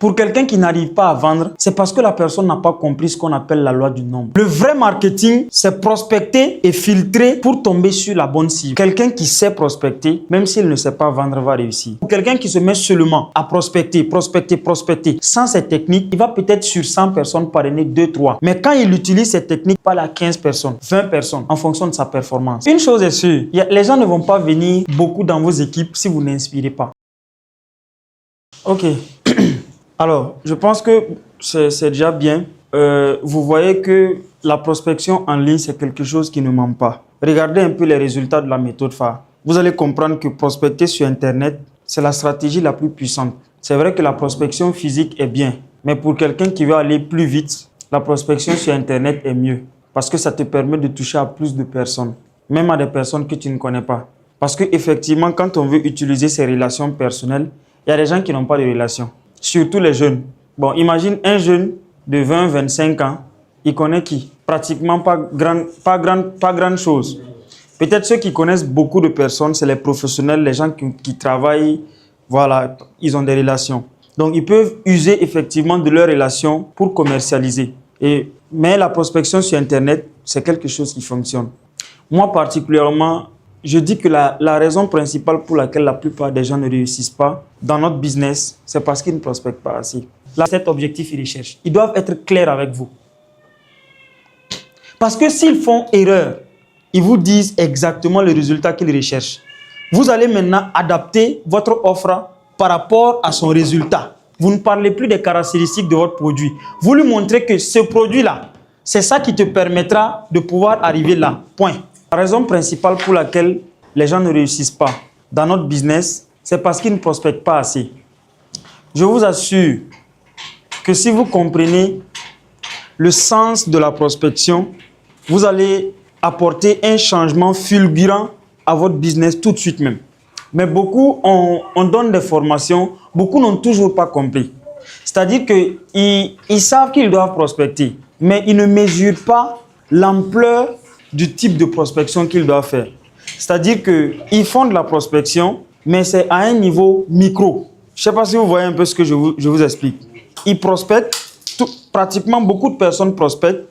Pour quelqu'un qui n'arrive pas à vendre, c'est parce que la personne n'a pas compris ce qu'on appelle la loi du nombre. Le vrai marketing, c'est prospecter et filtrer pour tomber sur la bonne cible. Quelqu'un qui sait prospecter, même s'il ne sait pas vendre, va réussir. Pour quelqu'un qui se met seulement à prospecter, sans cette technique, il va peut-être sur 100 personnes parrainer 2-3. Mais quand il utilise cette technique, pas à 15 personnes, 20 personnes, en fonction de sa performance. Une chose est sûre, les gens ne vont pas venir beaucoup dans vos équipes si vous n'inspirez pas. Ok. Alors, je pense que c'est déjà bien. Vous voyez que la prospection en ligne, c'est quelque chose qui ne ment pas. Regardez un peu les résultats de la méthode phare. Vous allez comprendre que prospecter sur Internet, c'est la stratégie la plus puissante. C'est vrai que la prospection physique est bien, mais pour quelqu'un qui veut aller plus vite, la prospection sur Internet est mieux parce que ça te permet de toucher à plus de personnes, même à des personnes que tu ne connais pas. Parce qu'effectivement, quand on veut utiliser ses relations personnelles, il y a des gens qui n'ont pas de relations. Surtout les jeunes. Bon, imagine un jeune de 20-25 ans, il connaît qui? Pratiquement pas grande chose. Peut-être ceux qui connaissent beaucoup de personnes, c'est les professionnels, les gens qui travaillent, voilà, ils ont des relations. Donc, ils peuvent user effectivement de leurs relations pour commercialiser. Mais la prospection sur Internet, c'est quelque chose qui fonctionne. Moi, particulièrement, je dis que la raison principale pour laquelle la plupart des gens ne réussissent pas dans notre business, c'est parce qu'ils ne prospectent pas assez. Là, cet objectif, ils recherchent. Ils doivent être clairs avec vous. Parce que s'ils font erreur, ils vous disent exactement le résultat qu'ils recherchent. Vous allez maintenant adapter votre offre par rapport à son résultat. Vous ne parlez plus des caractéristiques de votre produit. Vous lui montrez que ce produit-là, c'est ça qui te permettra de pouvoir arriver là. Point. La raison principale pour laquelle les gens ne réussissent pas dans notre business, c'est parce qu'ils ne prospectent pas assez. Je vous assure que si vous comprenez le sens de la prospection, vous allez apporter un changement fulgurant à votre business tout de suite même. Mais beaucoup, on donne des formations, beaucoup n'ont toujours pas compris. C'est-à-dire qu'ils savent qu'ils doivent prospecter, mais ils ne mesurent pas l'ampleur du type de prospection qu'ils doivent faire. C'est-à-dire qu'ils font de la prospection, mais c'est à un niveau micro. Je ne sais pas si vous voyez un peu ce que je vous explique. Ils prospectent, pratiquement beaucoup de personnes prospectent,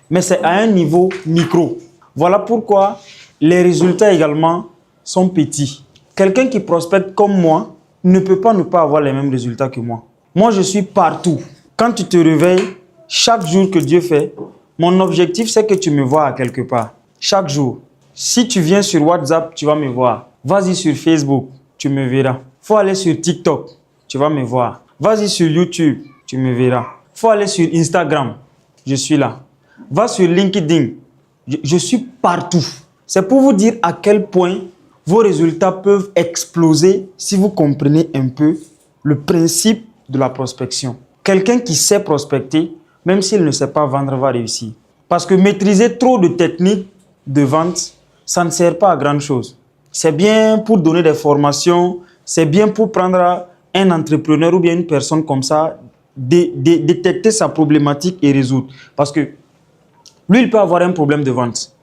mais c'est à un niveau micro. Voilà pourquoi les résultats également sont petits. Quelqu'un qui prospecte comme moi ne peut pas ne pas avoir les mêmes résultats que moi. Moi, je suis partout. Quand tu te réveilles, chaque jour que Dieu fait, mon objectif, c'est que tu me vois à quelque part. Chaque jour. Si tu viens sur WhatsApp, tu vas me voir. Vas-y sur Facebook, tu me verras. Faut aller sur TikTok, tu vas me voir. Vas-y sur YouTube, tu me verras. Faut aller sur Instagram, je suis là. Va sur LinkedIn, je suis partout. C'est pour vous dire à quel point vos résultats peuvent exploser si vous comprenez un peu le principe de la prospection. Quelqu'un qui sait prospecter, même s'il ne sait pas vendre, va réussir. Parce que maîtriser trop de techniques de vente, ça ne sert pas à grand chose. C'est bien pour donner des formations, c'est bien pour prendre un entrepreneur ou bien une personne comme ça, détecter sa problématique et résoudre. Parce que lui, il peut avoir un problème de vente.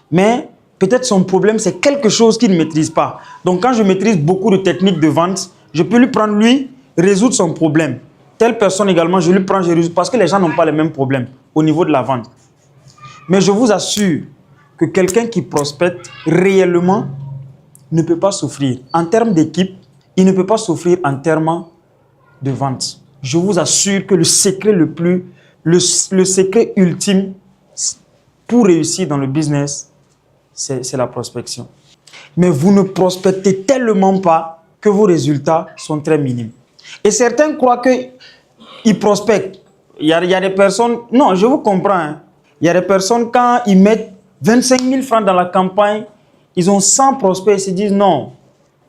Mais peut-être son problème, c'est quelque chose qu'il ne maîtrise pas. Donc, quand je maîtrise beaucoup de techniques de vente, je peux lui prendre, lui, résoudre son problème. Telle personne également, je lui prends, je résoudre. Parce que les gens n'ont pas les mêmes problèmes au niveau de la vente. Mais je vous assure que quelqu'un qui prospecte réellement ne peut pas souffrir. En termes d'équipe, il ne peut pas souffrir en termes de vente. Je vous assure que le secret le secret ultime pour réussir dans le business, c'est la prospection. Mais vous ne prospectez tellement pas que vos résultats sont très minimes. Et certains croient qu'ils prospectent. Il y a des personnes... Non, je vous comprends. Hein. Il y a des personnes, quand ils mettent 25 000 francs dans la campagne, ils ont 100 prospects et se disent non.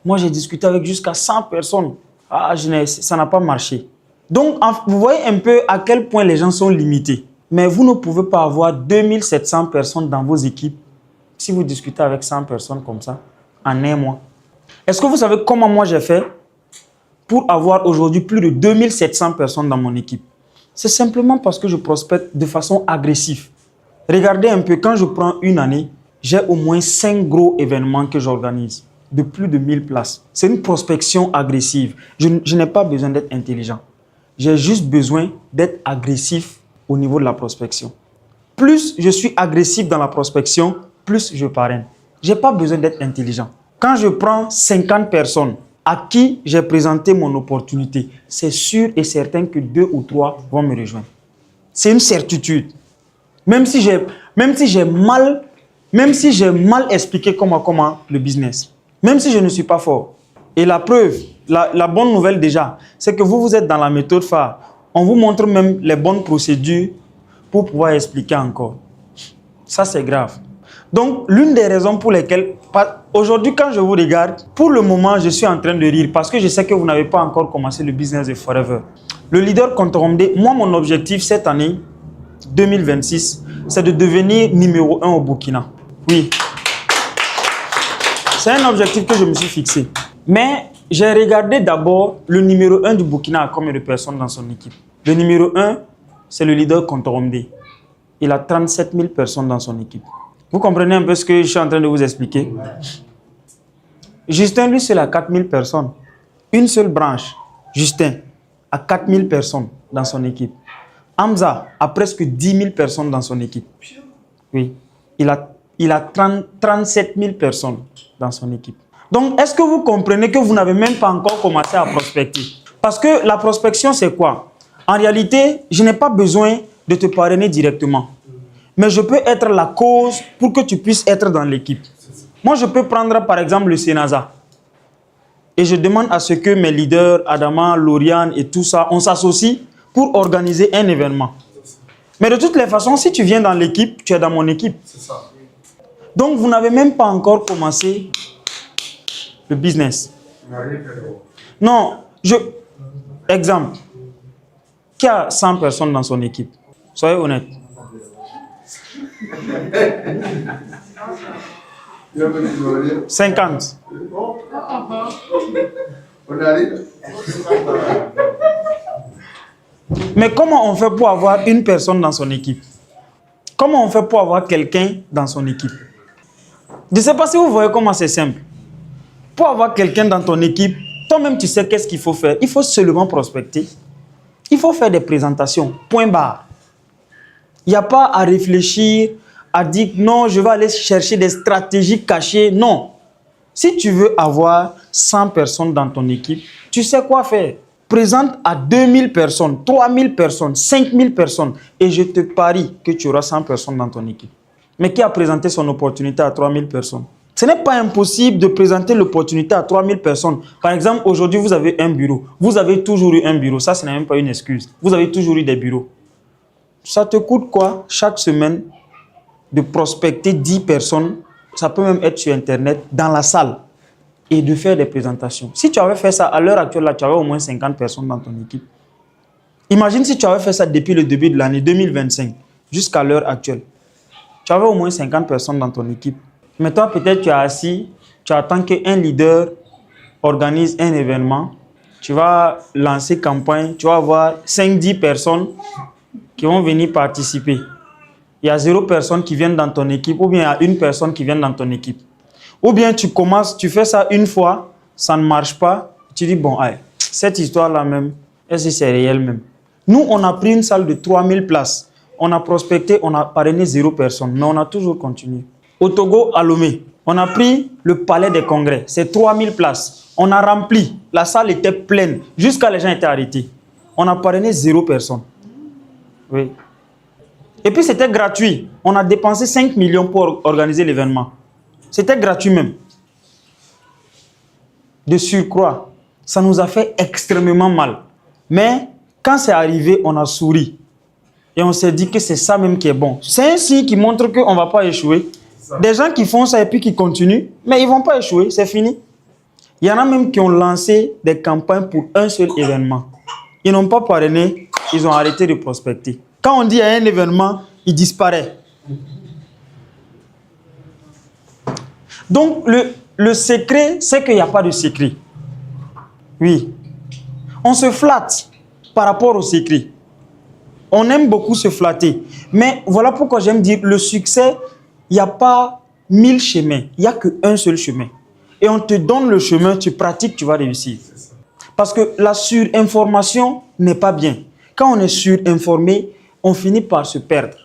Moi, j'ai discuté avec jusqu'à 100 personnes. Ah, ça n'a pas marché. Donc, vous voyez un peu à quel point les gens sont limités. Mais vous ne pouvez pas avoir 2700 personnes dans vos équipes si vous discutez avec 100 personnes comme ça en un mois. Est-ce que vous savez comment moi j'ai fait pour avoir aujourd'hui plus de 2700 personnes dans mon équipe? C'est simplement parce que je prospecte de façon agressive. Regardez un peu, quand je prends une année, j'ai au moins 5 gros événements que j'organise de plus de 1000 places. C'est une prospection agressive. Je n'ai pas besoin d'être intelligent. J'ai juste besoin d'être agressif au niveau de la prospection. Plus je suis agressif dans la prospection, plus je parraine. Je n'ai pas besoin d'être intelligent. Quand je prends 50 personnes à qui j'ai présenté mon opportunité, c'est sûr et certain que 2 ou 3 vont me rejoindre. C'est une certitude. Même si j'ai mal expliqué comment le business, même si je ne suis pas fort. Et la preuve, la bonne nouvelle déjà, c'est que vous êtes dans la méthode phare. On vous montre même les bonnes procédures pour pouvoir expliquer encore. Ça, c'est grave. Donc, l'une des raisons pour lesquelles, aujourd'hui, quand je vous regarde, pour le moment, je suis en train de rire parce que je sais que vous n'avez pas encore commencé le business de Forever. Le leader Contromdé, moi, mon objectif cette année, 2026, c'est de devenir numéro 1 au Burkina. Oui. C'est un objectif que je me suis fixé. Mais j'ai regardé d'abord le numéro 1 du Burkina a combien de personnes dans son équipe. Le numéro 1, c'est le leader Contromdé. Il a 37 000 personnes dans son équipe. Vous comprenez un peu ce que je suis en train de vous expliquer? Justin, lui, seul a 4 000 personnes. Une seule branche, Justin, a 4 000 personnes dans son équipe. Hamza a presque 10 000 personnes dans son équipe. Oui, il a 37 000 personnes dans son équipe. Donc, est-ce que vous comprenez que vous n'avez même pas encore commencé à prospecter? Parce que la prospection, c'est quoi? En réalité, je n'ai pas besoin de te parrainer directement. Mais je peux être la cause pour que tu puisses être dans l'équipe. Moi, je peux prendre par exemple le Sénasa. Et je demande à ce que mes leaders, Adama, Lauriane et tout ça, on s'associe pour organiser un événement. Mais de toutes les façons, si tu viens dans l'équipe, tu es dans mon équipe. Donc, vous n'avez même pas encore commencé le business. Non, exemple. Qui a 100 personnes dans son équipe? Soyez honnête. 50. Mais comment on fait pour avoir une personne dans son équipe? Comment on fait pour avoir quelqu'un dans son équipe? Je ne sais pas si vous voyez comment c'est simple. Pour avoir quelqu'un dans ton équipe, toi-même tu sais qu'est-ce qu'il faut faire. Il faut seulement prospecter. Il faut faire des présentations. Point barre. Il n'y a pas à réfléchir, à dire non, je vais aller chercher des stratégies cachées. Non. Si tu veux avoir 100 personnes dans ton équipe, tu sais quoi faire. Présente à 2000 personnes, 3000 personnes, 5000 personnes et je te parie que tu auras 100 personnes dans ton équipe. Mais qui a présenté son opportunité à 3000 personnes? Ce n'est pas impossible de présenter l'opportunité à 3000 personnes. Par exemple, aujourd'hui, vous avez un bureau. Vous avez toujours eu un bureau. Ça, ce n'est même pas une excuse. Vous avez toujours eu des bureaux. Ça te coûte quoi chaque semaine de prospecter 10 personnes, ça peut même être sur Internet, dans la salle, et de faire des présentations. Si tu avais fait ça à l'heure actuelle, là, tu avais au moins 50 personnes dans ton équipe. Imagine si tu avais fait ça depuis le début de l'année 2025 jusqu'à l'heure actuelle. Tu avais au moins 50 personnes dans ton équipe. Mais toi, peut-être tu es assis, tu attends qu'un leader organise un événement, tu vas lancer campagne, tu vas avoir 5-10 personnes qui vont venir participer. Il y a 0 personne qui vient dans ton équipe ou bien il y a une personne qui vient dans ton équipe. Ou bien tu commences, tu fais ça une fois, ça ne marche pas, tu dis bon, allez, cette histoire-là même, est-ce que c'est réel même? Nous, on a pris une salle de 3000 places. On a prospecté, on a parrainé 0 personne, mais on a toujours continué. Au Togo, à Lomé, on a pris le palais des congrès, c'est 3000 places. On a rempli, la salle était pleine, jusqu'à les gens étaient arrêtés. On a parrainé 0 personne. Oui. Et puis c'était gratuit. On a dépensé 5 millions pour organiser l'événement. C'était gratuit même. De surcroît, ça nous a fait extrêmement mal. Mais quand c'est arrivé, on a souri. Et on s'est dit que c'est ça même qui est bon. C'est un signe qui montre qu'on ne va pas échouer. Des gens qui font ça et puis qui continuent, mais ils ne vont pas échouer, c'est fini. Il y en a même qui ont lancé des campagnes pour un seul événement. Ils n'ont pas parrainé, ils ont arrêté de prospecter. Quand on dit à un événement, il disparaît. Donc, le secret, c'est qu'il n'y a pas de secret. Oui. On se flatte par rapport au secret. On aime beaucoup se flatter. Mais voilà pourquoi j'aime dire, le succès, il n'y a pas 1000 chemins. Il n'y a qu'un seul chemin. Et on te donne le chemin, tu pratiques, tu vas réussir. Parce que la surinformation n'est pas bien. Quand on est surinformé, on finit par se perdre.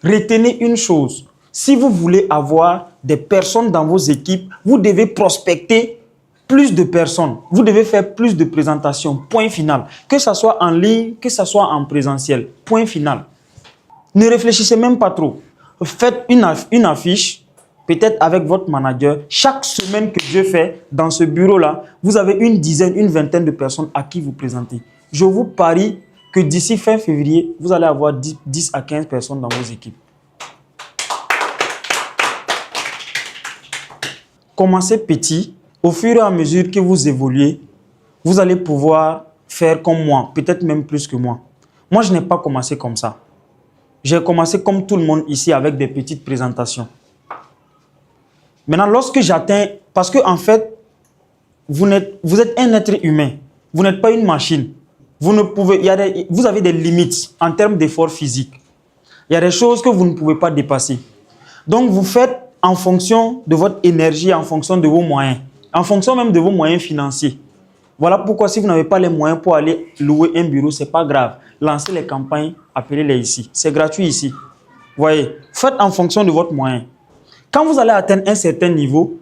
Retenez une chose, si vous voulez avoir des personnes dans vos équipes, vous devez prospecter plus de personnes. Vous devez faire plus de présentations. Point final. Que ce soit en ligne, que ce soit en présentiel. Point final. Ne réfléchissez même pas trop. Faites une affiche, peut-être avec votre manager. Chaque semaine que Dieu fait dans ce bureau-là, vous avez une dizaine, une vingtaine de personnes à qui vous présentez. Je vous parie que d'ici fin février, vous allez avoir 10 à 15 personnes dans vos équipes. Commencez petit. Au fur et à mesure que vous évoluez, vous allez pouvoir faire comme moi, peut-être même plus que moi. Moi, je n'ai pas commencé comme ça. J'ai commencé comme tout le monde ici avec des petites présentations. Maintenant, lorsque j'atteins... Parce que en fait, vous êtes un être humain. Vous n'êtes pas une machine. Vous avez des limites en termes d'effort physique. Il y a des choses que vous ne pouvez pas dépasser. Donc, vous faites en fonction de votre énergie, en fonction de vos moyens, en fonction même de vos moyens financiers. Voilà pourquoi si vous n'avez pas les moyens pour aller louer un bureau, ce n'est pas grave. Lancez les campagnes, appelez-les ici. C'est gratuit ici. Voyez, faites en fonction de votre moyen. Quand vous allez atteindre un certain niveau,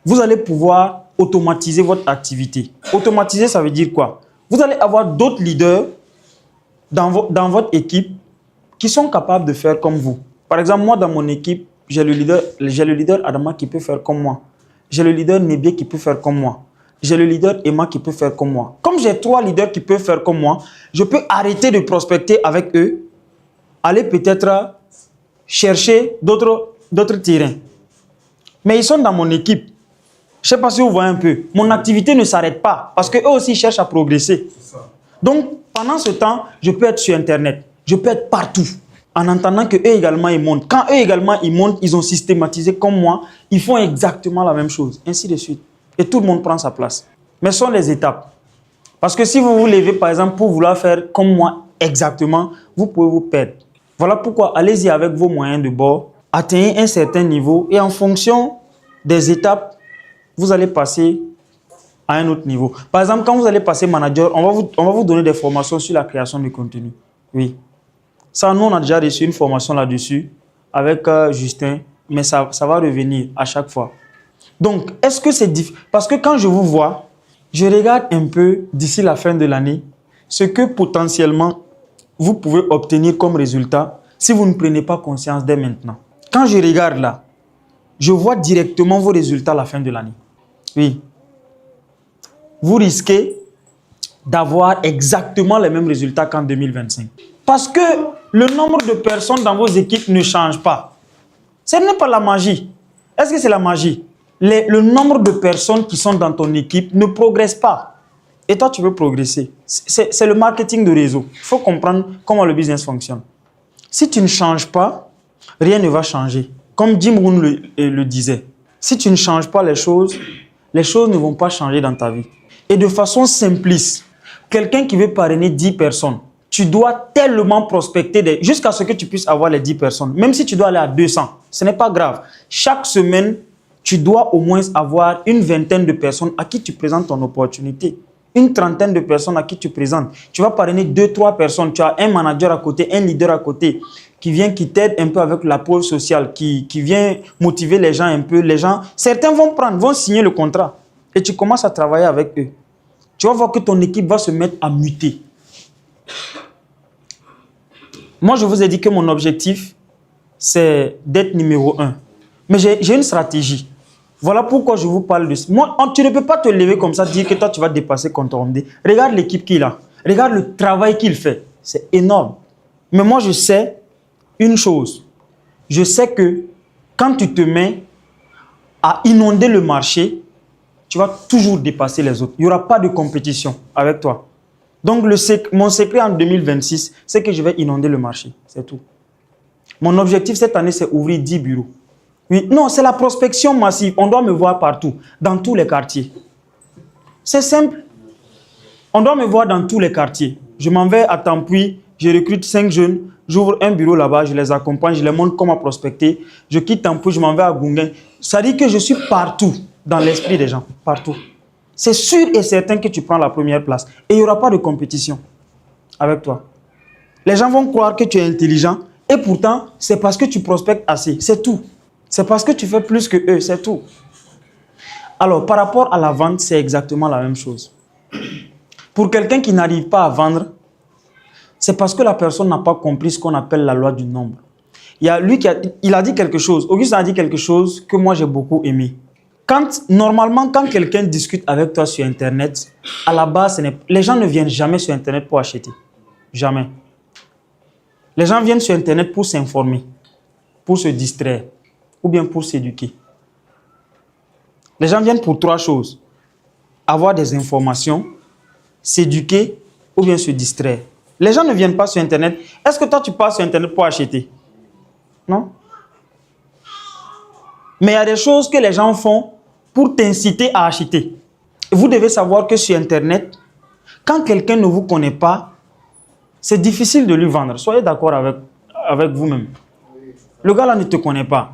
vous allez pouvoir automatiser votre activité. Automatiser, ça veut dire quoi? Vous allez avoir d'autres leaders dans votre équipe qui sont capables de faire comme vous. Par exemple, moi, dans mon équipe, j'ai le leader Adama qui peut faire comme moi. J'ai le leader Nebie qui peut faire comme moi. J'ai le leader Emma qui peut faire comme moi. Comme j'ai 3 leaders qui peuvent faire comme moi, je peux arrêter de prospecter avec eux, aller peut-être chercher d'autres terrains. Mais ils sont dans mon équipe. Je ne sais pas si vous voyez un peu. Mon activité ne s'arrête pas parce qu'eux aussi cherchent à progresser. Donc, pendant ce temps, je peux être sur Internet. Je peux être partout. En entendant qu'eux également, ils montent. Quand eux également, ils montent, ils ont systématisé comme moi. Ils font exactement la même chose. Ainsi de suite. Et tout le monde prend sa place. Mais ce sont les étapes. Parce que si vous vous levez, par exemple, pour vouloir faire comme moi exactement, vous pouvez vous perdre. Voilà pourquoi allez-y avec vos moyens de bord. Atteignez un certain niveau. Et en fonction des étapes, vous allez passer à un autre niveau. Par exemple, quand vous allez passer manager, on va vous donner des formations sur la création de contenu. Oui. Ça, nous, on a déjà reçu une formation là-dessus avec Justin, mais ça va revenir à chaque fois. Donc, est-ce que c'est difficile? Parce que quand je vous vois, je regarde un peu d'ici la fin de l'année ce que potentiellement vous pouvez obtenir comme résultat si vous ne prenez pas conscience dès maintenant. Quand je regarde là, je vois directement vos résultats à la fin de l'année. Oui. Vous risquez d'avoir exactement les mêmes résultats qu'en 2025. Parce que le nombre de personnes dans vos équipes ne change pas. Ce n'est pas la magie. Est-ce que c'est la magie? Le nombre de personnes qui sont dans ton équipe ne progresse pas. Et toi, tu veux progresser. C'est le marketing de réseau. Il faut comprendre comment le business fonctionne. Si tu ne changes pas, rien ne va changer. Comme Jim Rohn le disait. Si tu ne changes pas les choses ne vont pas changer dans ta vie. Et de façon simpliste, quelqu'un qui veut parrainer 10 personnes, tu dois tellement prospecter jusqu'à ce que tu puisses avoir les 10 personnes. Même si tu dois aller à 200, ce n'est pas grave. Chaque semaine, tu dois au moins avoir une vingtaine de personnes à qui tu présentes ton opportunité. Une trentaine de personnes à qui tu présentes. Tu vas parrainer 2-3 personnes. Tu as un manager à côté, un leader à côté qui t'aide un peu avec la pôle sociale, qui vient motiver les gens un peu. Les gens, certains vont signer le contrat et tu commences à travailler avec eux. Tu vas voir que ton équipe va se mettre à muter. Moi, je vous ai dit que mon objectif, c'est d'être numéro 1. Mais j'ai une stratégie. Voilà pourquoi je vous parle de ça. Moi, tu ne peux pas te lever comme ça, dire que toi, tu vas dépasser Contrôle. Regarde l'équipe qu'il a. Regarde le travail qu'il fait. C'est énorme. Mais moi, je sais une chose. Je sais que quand tu te mets à inonder le marché, tu vas toujours dépasser les autres. Il n'y aura pas de compétition avec toi. Donc, mon secret en 2026, c'est que je vais inonder le marché. C'est tout. Mon objectif cette année, c'est ouvrir 10 bureaux. Oui, non, c'est la prospection massive. On doit me voir partout, dans tous les quartiers. C'est simple. On doit me voir dans tous les quartiers. Je m'en vais à Tampuy, je recrute 5 jeunes, j'ouvre un bureau là-bas, je les accompagne, je les montre comment prospecter. Je quitte Tampuy, je m'en vais à Gungen. Ça dit que je suis partout, dans l'esprit des gens, partout. c'est sûr et certain que tu prends la première place. Et il n'y aura pas de compétition avec toi. Les gens vont croire que tu es intelligent et pourtant, c'est parce que tu prospectes assez. C'est tout. C'est parce que tu fais plus que eux, c'est tout. Alors, par rapport à la vente, c'est exactement la même chose. Pour quelqu'un qui n'arrive pas à vendre, c'est parce que la personne n'a pas compris ce qu'on appelle la loi du nombre. Il a dit quelque chose. Augustin a dit quelque chose que moi j'ai beaucoup aimé. Normalement, quand quelqu'un discute avec toi sur Internet, à la base, les gens ne viennent jamais sur Internet pour acheter. Jamais. Les gens viennent sur Internet pour s'informer, pour se distraire ou bien pour s'éduquer. Les gens viennent pour 3 choses. Avoir des informations, s'éduquer ou bien se distraire. Les gens ne viennent pas sur Internet. Est-ce que toi, tu passes sur Internet pour acheter? Non? Mais il y a des choses que les gens font pour t'inciter à acheter. Et vous devez savoir que sur Internet, quand quelqu'un ne vous connaît pas, c'est difficile de lui vendre. Soyez d'accord avec vous-même. Le gars là ne te connaît pas.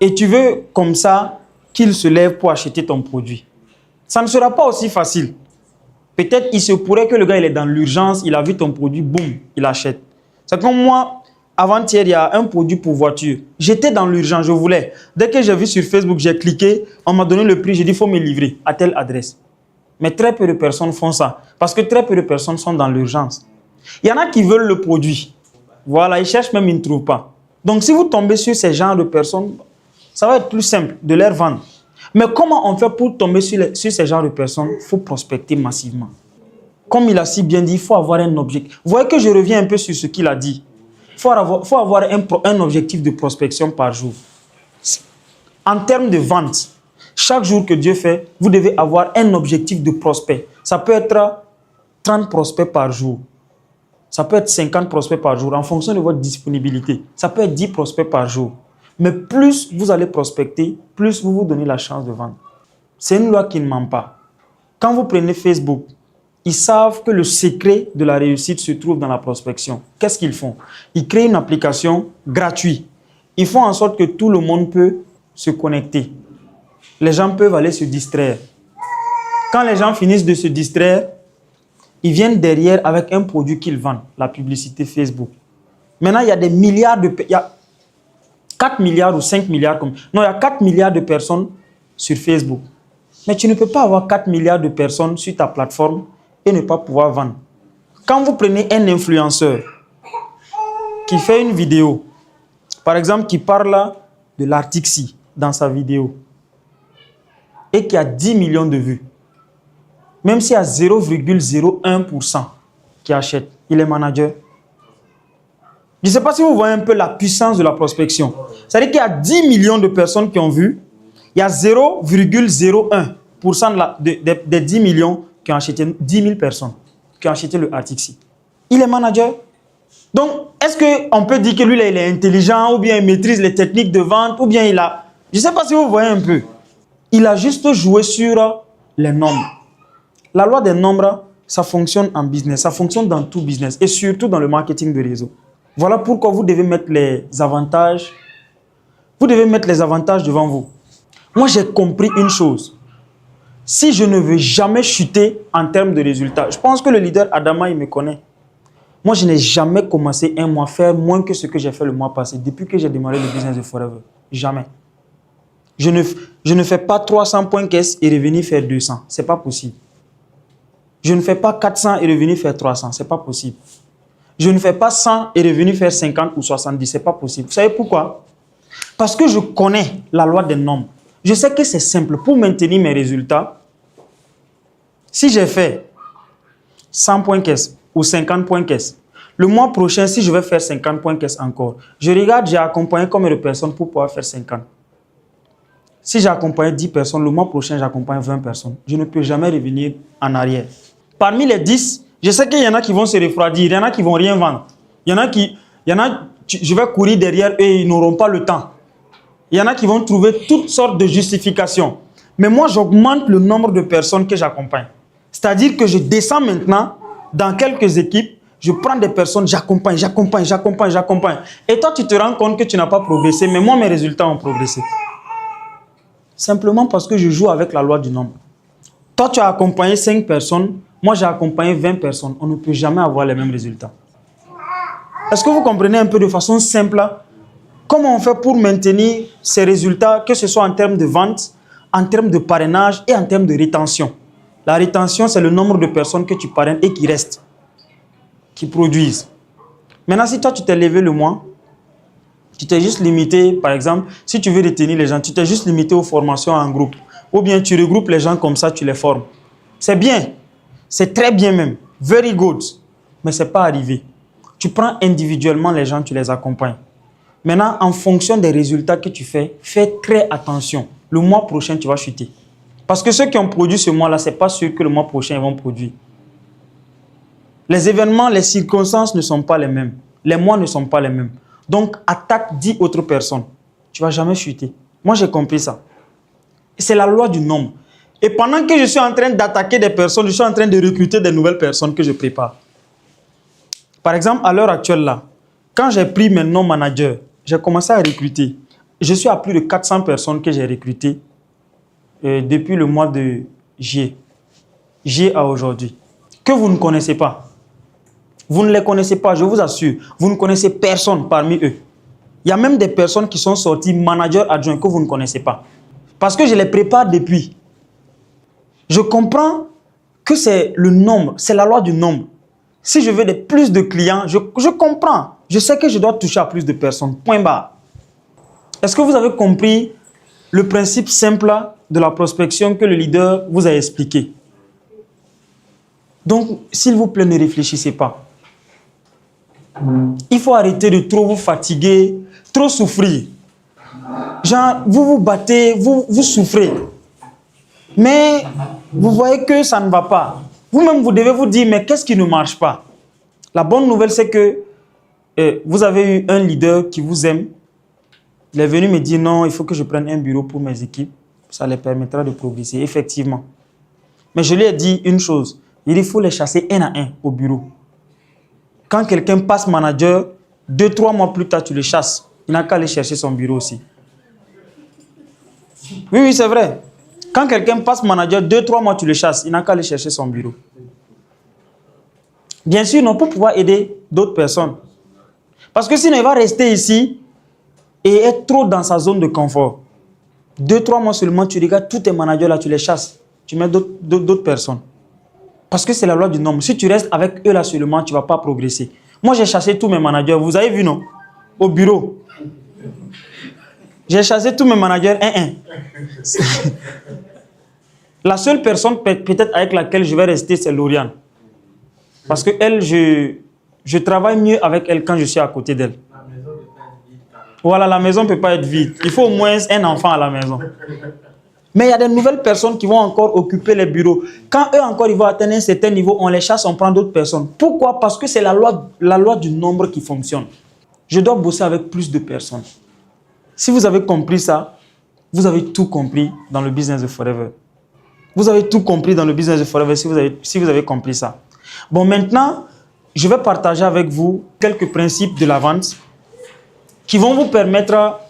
Et tu veux comme ça qu'il se lève pour acheter ton produit. Ça ne sera pas aussi facile. Peut-être il se pourrait que le gars il est dans l'urgence, il a vu ton produit, boum, il achète. C'est comme moi, avant-hier, il y a un produit pour voiture. J'étais dans l'urgence, je voulais. Dès que j'ai vu sur Facebook, j'ai cliqué, on m'a donné le prix, j'ai dit il faut me livrer à telle adresse. Mais très peu de personnes font ça. Parce que très peu de personnes sont dans l'urgence. Il y en a qui veulent le produit. Voilà, ils cherchent même, ils ne trouvent pas. Donc si vous tombez sur ces genres de personnes, ça va être plus simple de leur vendre. Mais comment on fait pour tomber sur ces genres de personnes? Il faut prospecter massivement. Comme il a si bien dit, il faut avoir un objectif. Vous voyez que je reviens un peu sur ce qu'il a dit. Il faut avoir un objectif de prospection par jour. En termes de vente, chaque jour que Dieu fait, vous devez avoir un objectif de prospect. Ça peut être 30 prospects par jour. Ça peut être 50 prospects par jour en fonction de votre disponibilité. Ça peut être 10 prospects par jour. Mais plus vous allez prospecter, plus vous vous donnez la chance de vendre. C'est une loi qui ne ment pas. Quand vous prenez Facebook, ils savent que le secret de la réussite se trouve dans la prospection. Qu'est-ce qu'ils font? Ils créent une application gratuite. Ils font en sorte que tout le monde peut se connecter. Les gens peuvent aller se distraire. Quand les gens finissent de se distraire, ils viennent derrière avec un produit qu'ils vendent, la publicité Facebook. Maintenant, il y a des milliards de... Il y a 4 milliards ou 5 milliards. Non, il y a 4 milliards de personnes sur Facebook. Mais tu ne peux pas avoir 4 milliards de personnes sur ta plateforme et ne pas pouvoir vendre. Quand vous prenez un influenceur qui fait une vidéo, par exemple, qui parle de l'Arctic dans sa vidéo et qui a 10 millions de vues, même s'il y a 0,01% qui achète, il est manager. Je ne sais pas si vous voyez un peu la puissance de la prospection. C'est-à-dire qu'il y a 10 millions de personnes qui ont vu, il y a 0,01% des 10 millions qui ont acheté, 10 000 personnes qui ont acheté le Arctic. Il est manager. Donc, est-ce qu'on peut dire que lui, là, il est intelligent, ou bien il maîtrise les techniques de vente, ou bien il a... Je ne sais pas si vous voyez un peu. Il a juste joué sur les nombres. La loi des nombres, ça fonctionne en business, ça fonctionne dans tout business, et surtout dans le marketing de réseau. Voilà pourquoi vous devez mettre les avantages. Vous devez mettre les avantages devant vous. Moi, j'ai compris une chose. Si je ne veux jamais chuter en termes de résultats, je pense que le leader Adama, il me connaît. Moi, je n'ai jamais commencé un mois à faire moins que ce que j'ai fait le mois passé, depuis que j'ai démarré le business de Forever. Jamais. Je ne fais pas 300 points caisse et revenir faire 200. Ce n'est pas possible. Je ne fais pas 400 et revenir faire 300. Ce n'est pas possible. Je ne fais pas 100 et revenir faire 50 ou 70. Ce n'est pas possible. Vous savez pourquoi? Parce que je connais la loi des nombres. Je sais que c'est simple. Pour maintenir mes résultats, si j'ai fait 100 points caisse ou 50 points caisse, le mois prochain, si je vais faire 50 points caisse encore, je regarde, j'ai accompagné combien de personnes pour pouvoir faire 50. Si j'ai accompagné 10 personnes, le mois prochain, j'accompagne 20 personnes. Je ne peux jamais revenir en arrière. Parmi les 10, je sais qu'il y en a qui vont se refroidir, il y en a qui ne vont rien vendre. Je vais courir derrière eux et ils n'auront pas le temps. Il y en a qui vont trouver toutes sortes de justifications. Mais moi, j'augmente le nombre de personnes que j'accompagne. C'est-à-dire que je descends maintenant dans quelques équipes, je prends des personnes, j'accompagne. Et toi, tu te rends compte que tu n'as pas progressé, mais moi, mes résultats ont progressé. Simplement parce que je joue avec la loi du nombre. Toi, tu as accompagné 5 personnes, moi j'ai accompagné 20 personnes. On ne peut jamais avoir les mêmes résultats. Est-ce que vous comprenez un peu de façon simple là, comment on fait pour maintenir ces résultats, que ce soit en termes de vente, en termes de parrainage et en termes de rétention? La rétention, c'est le nombre de personnes que tu parraines et qui restent, qui produisent. Maintenant, si toi, tu t'es levé le mois, tu t'es juste limité, par exemple, si tu veux retenir les gens, tu t'es juste limité aux formations en groupe. Ou bien tu regroupes les gens comme ça, tu les formes. C'est bien. C'est très bien même. Very good. Mais ce n'est pas arrivé. Tu prends individuellement les gens, tu les accompagnes. Maintenant, en fonction des résultats que tu fais, fais très attention. Le mois prochain, tu vas chuter. Parce que ceux qui ont produit ce mois-là, ce n'est pas sûr que le mois prochain, ils vont produire. Les événements, les circonstances ne sont pas les mêmes. Les mois ne sont pas les mêmes. Donc, attaque 10 autres personnes. Tu ne vas jamais chuter. Moi, j'ai compris ça. C'est la loi du nombre. Et pendant que je suis en train d'attaquer des personnes, je suis en train de recruter des nouvelles personnes que je prépare. Par exemple, à l'heure actuelle, là, quand j'ai pris mes non-managers, j'ai commencé à recruter. Je suis à plus de 400 personnes que j'ai recrutées depuis le mois de juillet. Juillet à aujourd'hui. Que vous ne connaissez pas. Vous ne les connaissez pas, je vous assure. Vous ne connaissez personne parmi eux. Il y a même des personnes qui sont sorties managers adjoints que vous ne connaissez pas. Parce que je les prépare depuis. Je comprends que c'est le nombre, c'est la loi du nombre. Si je veux plus de clients, je comprends. Je sais que je dois toucher à plus de personnes. Point barre. Est-ce que vous avez compris le principe simple de la prospection que le leader vous a expliqué? Donc, s'il vous plaît, ne réfléchissez pas. Il faut arrêter de trop vous fatiguer, trop souffrir. Genre, vous vous battez, vous souffrez. Mais vous voyez que ça ne va pas. Vous-même, vous devez vous dire, mais qu'est-ce qui ne marche pas? La bonne nouvelle, c'est que vous avez eu un leader qui vous aime. Il est venu me dire, non, il faut que je prenne un bureau pour mes équipes. Ça les permettra de progresser, effectivement. Mais je lui ai dit une chose. Il faut les chasser un à un au bureau. Quand quelqu'un passe manager, 2-3 mois plus tard, tu le chasses. Il n'a qu'à aller chercher son bureau aussi. Oui, oui, c'est vrai. Quand quelqu'un passe manager, 2-3 mois, tu le chasses. Il n'a qu'à aller chercher son bureau. Bien sûr, non, pour pouvoir aider d'autres personnes. Parce que sinon, il va rester ici et être trop dans sa zone de confort. 2-3 mois seulement, tu regardes tous tes managers là, tu les chasses. Tu mets d'autres personnes. Parce que c'est la loi du nombre. Si tu restes avec eux là seulement, tu ne vas pas progresser. Moi, j'ai chassé tous mes managers. Vous avez vu, non? Au bureau. J'ai chassé tous mes managers un. La seule personne peut-être avec laquelle je vais rester, c'est Lauriane. Parce que elle, je travaille mieux avec elle quand je suis à côté d'elle. Voilà, la maison ne peut pas être vide. Il faut au moins un enfant à la maison. Mais il y a des nouvelles personnes qui vont encore occuper les bureaux. Quand eux encore ils vont atteindre un certain niveau, on les chasse, on prend d'autres personnes. Pourquoi? Parce que c'est la loi du nombre qui fonctionne. Je dois bosser avec plus de personnes. Si vous avez compris ça, vous avez tout compris dans le business de Forever. Vous avez tout compris dans le business de Forever si vous avez compris ça. Bon, maintenant, je vais partager avec vous quelques principes de la vente qui vont vous permettre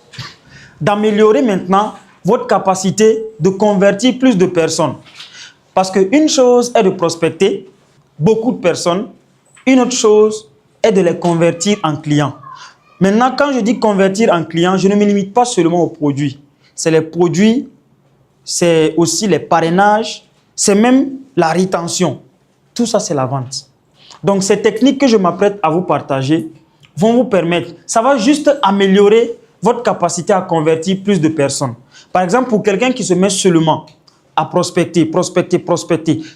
d'améliorer maintenant votre capacité de convertir plus de personnes. Parce qu'une chose est de prospecter beaucoup de personnes, une autre chose est de les convertir en clients. Maintenant, quand je dis convertir en clients, je ne me limite pas seulement aux produits. C'est les produits, c'est aussi les parrainages, c'est même la rétention. Tout ça, c'est la vente. Donc, ces techniques que je m'apprête à vous partager vont vous permettre, ça va juste améliorer votre capacité à convertir plus de personnes. Par exemple, pour quelqu'un qui se met seulement à prospecter,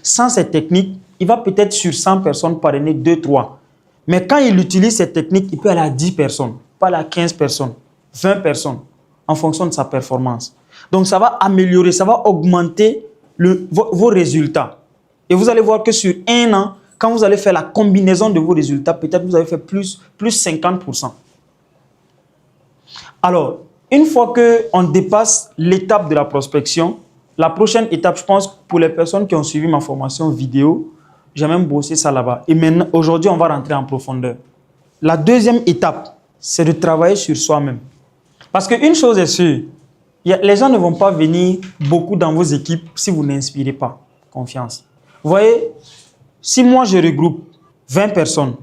sans ces techniques, il va peut-être sur 100 personnes parrainer 2-3. Mais quand il utilise ces techniques, il peut aller à 10 personnes, pas aller à 15 personnes, 20 personnes, en fonction de sa performance. Donc, ça va améliorer, ça va augmenter vos résultats. Et vous allez voir que sur un an, quand vous allez faire la combinaison de vos résultats, peut-être vous avez fait plus 50%. Alors, une fois qu'on dépasse l'étape de la prospection, la prochaine étape, je pense, pour les personnes qui ont suivi ma formation vidéo, j'ai même bossé ça là-bas. Et maintenant, aujourd'hui, on va rentrer en profondeur. La deuxième étape, c'est de travailler sur soi-même. Parce qu'une chose est sûre, les gens ne vont pas venir beaucoup dans vos équipes si vous n'inspirez pas. confiance. Vous voyez, si moi je regroupe 20 personnes,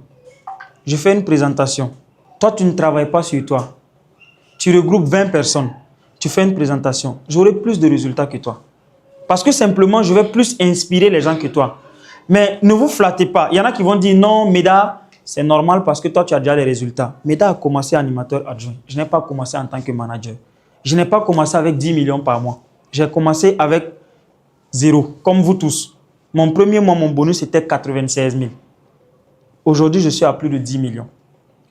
je fais une présentation. Toi, tu ne travailles pas sur toi. Tu regroupes 20 personnes, tu fais une présentation. J'aurai plus de résultats que toi. Parce que simplement, je vais plus inspirer les gens que toi. Mais ne vous flattez pas. Il y en a qui vont dire non, Meda, c'est normal parce que toi, tu as déjà les résultats. Meda a commencé animateur adjoint. Je n'ai pas commencé en tant que manager. Je n'ai pas commencé avec 10 millions par mois. J'ai commencé avec 0, comme vous tous. Mon premier mois, mon bonus était 96 000. Aujourd'hui, je suis à plus de 10 millions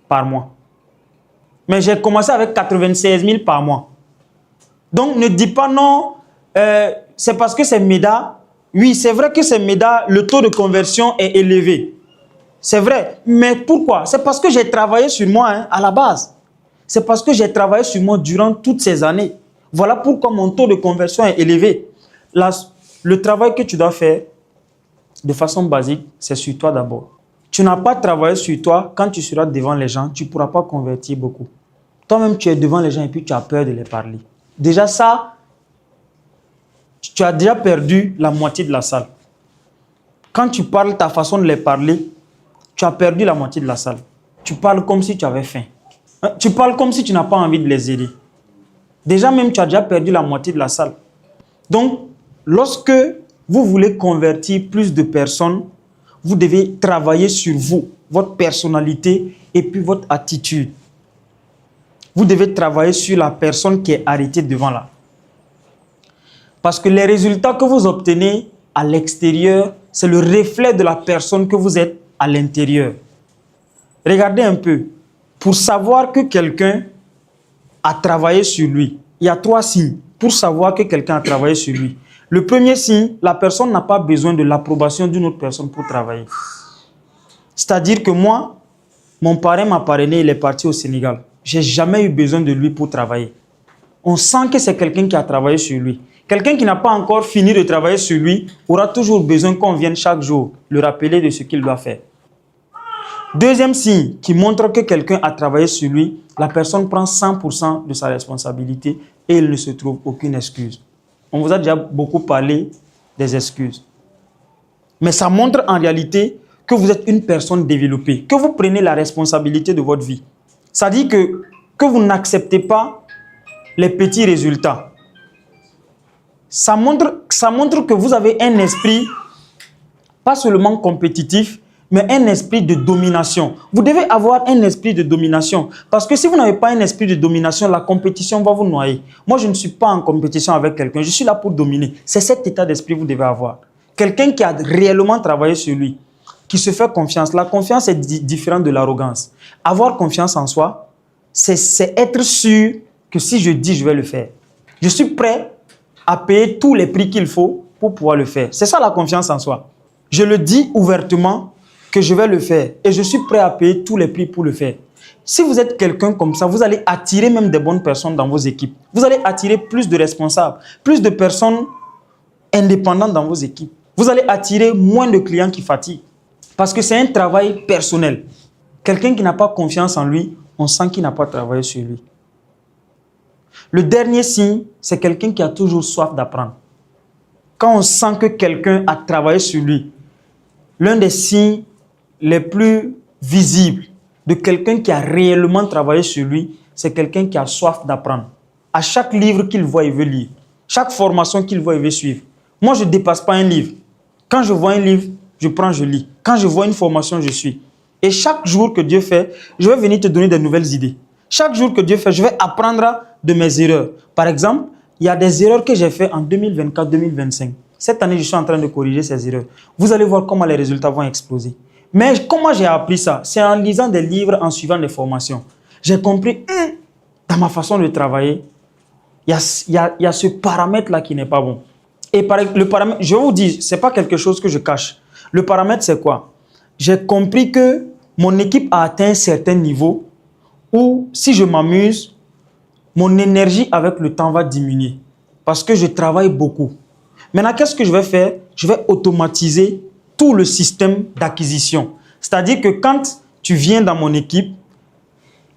par mois. Mais j'ai commencé avec 96 000 par mois. Donc, ne dis pas non, c'est parce que c'est Meda. Oui, c'est vrai que c'est Meda, le taux de conversion est élevé. C'est vrai. Mais pourquoi? C'est parce que j'ai travaillé sur moi à la base. C'est parce que j'ai travaillé sur moi durant toutes ces années. Voilà pourquoi mon taux de conversion est élevé. Le travail que tu dois faire, de façon basique, c'est sur toi d'abord. Tu n'as pas travaillé sur toi, quand tu seras devant les gens, tu ne pourras pas convertir beaucoup. Toi-même, tu es devant les gens et puis tu as peur de les parler. Déjà ça, tu as déjà perdu la moitié de la salle. Quand tu parles, ta façon de les parler, tu as perdu la moitié de la salle. Tu parles comme si tu avais faim. Tu parles comme si tu n'as pas envie de les aider. Déjà même, tu as déjà perdu la moitié de la salle. Donc, lorsque vous voulez convertir plus de personnes, vous devez travailler sur vous, votre personnalité et puis votre attitude. Vous devez travailler sur la personne qui est arrêtée devant là. Parce que les résultats que vous obtenez à l'extérieur, c'est le reflet de la personne que vous êtes à l'intérieur. Regardez un peu. Pour savoir que quelqu'un a travaillé sur lui, il y a 3 signes pour savoir que quelqu'un a travaillé sur lui. Le premier signe, la personne n'a pas besoin de l'approbation d'une autre personne pour travailler. C'est-à-dire que moi, mon parrain m'a parrainé, il est parti au Sénégal. Je n'ai jamais eu besoin de lui pour travailler. On sent que c'est quelqu'un qui a travaillé sur lui. Quelqu'un qui n'a pas encore fini de travailler sur lui aura toujours besoin qu'on vienne chaque jour le rappeler de ce qu'il doit faire. Deuxième signe qui montre que quelqu'un a travaillé sur lui, la personne prend 100% de sa responsabilité et il ne se trouve aucune excuse. On vous a déjà beaucoup parlé des excuses. Mais ça montre en réalité que vous êtes une personne développée, que vous prenez la responsabilité de votre vie. Ça dit que vous n'acceptez pas les petits résultats. Ça montre que vous avez un esprit, pas seulement compétitif, mais un esprit de domination. Vous devez avoir un esprit de domination. Parce que si vous n'avez pas un esprit de domination, la compétition va vous noyer. Moi, je ne suis pas en compétition avec quelqu'un. Je suis là pour dominer. C'est cet état d'esprit que vous devez avoir. Quelqu'un qui a réellement travaillé sur lui, qui se fait confiance. La confiance est différente de l'arrogance. Avoir confiance en soi, c'est être sûr que si je dis, je vais le faire. Je suis prêt à payer tous les prix qu'il faut pour pouvoir le faire. C'est ça la confiance en soi. Je le dis ouvertement que je vais le faire et je suis prêt à payer tous les prix pour le faire. Si vous êtes quelqu'un comme ça, vous allez attirer même des bonnes personnes dans vos équipes. Vous allez attirer plus de responsables, plus de personnes indépendantes dans vos équipes. Vous allez attirer moins de clients qui fatiguent parce que c'est un travail personnel. Quelqu'un qui n'a pas confiance en lui, on sent qu'il n'a pas travaillé sur lui. Le dernier signe, c'est quelqu'un qui a toujours soif d'apprendre. Quand on sent que quelqu'un a travaillé sur lui, l'un des signes les plus visibles de quelqu'un qui a réellement travaillé sur lui, c'est quelqu'un qui a soif d'apprendre. À chaque livre qu'il voit, il veut lire. Chaque formation qu'il voit, il veut suivre. Moi, je ne dépasse pas un livre. Quand je vois un livre, je prends, je lis. Quand je vois une formation, je suis. Et chaque jour que Dieu fait, je vais venir te donner de nouvelles idées. Chaque jour que Dieu fait, je vais apprendre de mes erreurs. Par exemple, il y a des erreurs que j'ai faites en 2024-2025. Cette année, je suis en train de corriger ces erreurs. Vous allez voir comment les résultats vont exploser. Mais comment j'ai appris ça? C'est en lisant des livres, en suivant des formations. J'ai compris, dans ma façon de travailler, il y a ce paramètre-là qui n'est pas bon. Et le paramètre, je vous dis, ce n'est pas quelque chose que je cache. Le paramètre, c'est quoi? J'ai compris que mon équipe a atteint un certain niveau où, si je m'amuse, mon énergie avec le temps va diminuer. Parce que je travaille beaucoup. Maintenant, qu'est-ce que je vais faire? Je vais automatiser tout le système d'acquisition. C'est-à-dire que quand tu viens dans mon équipe,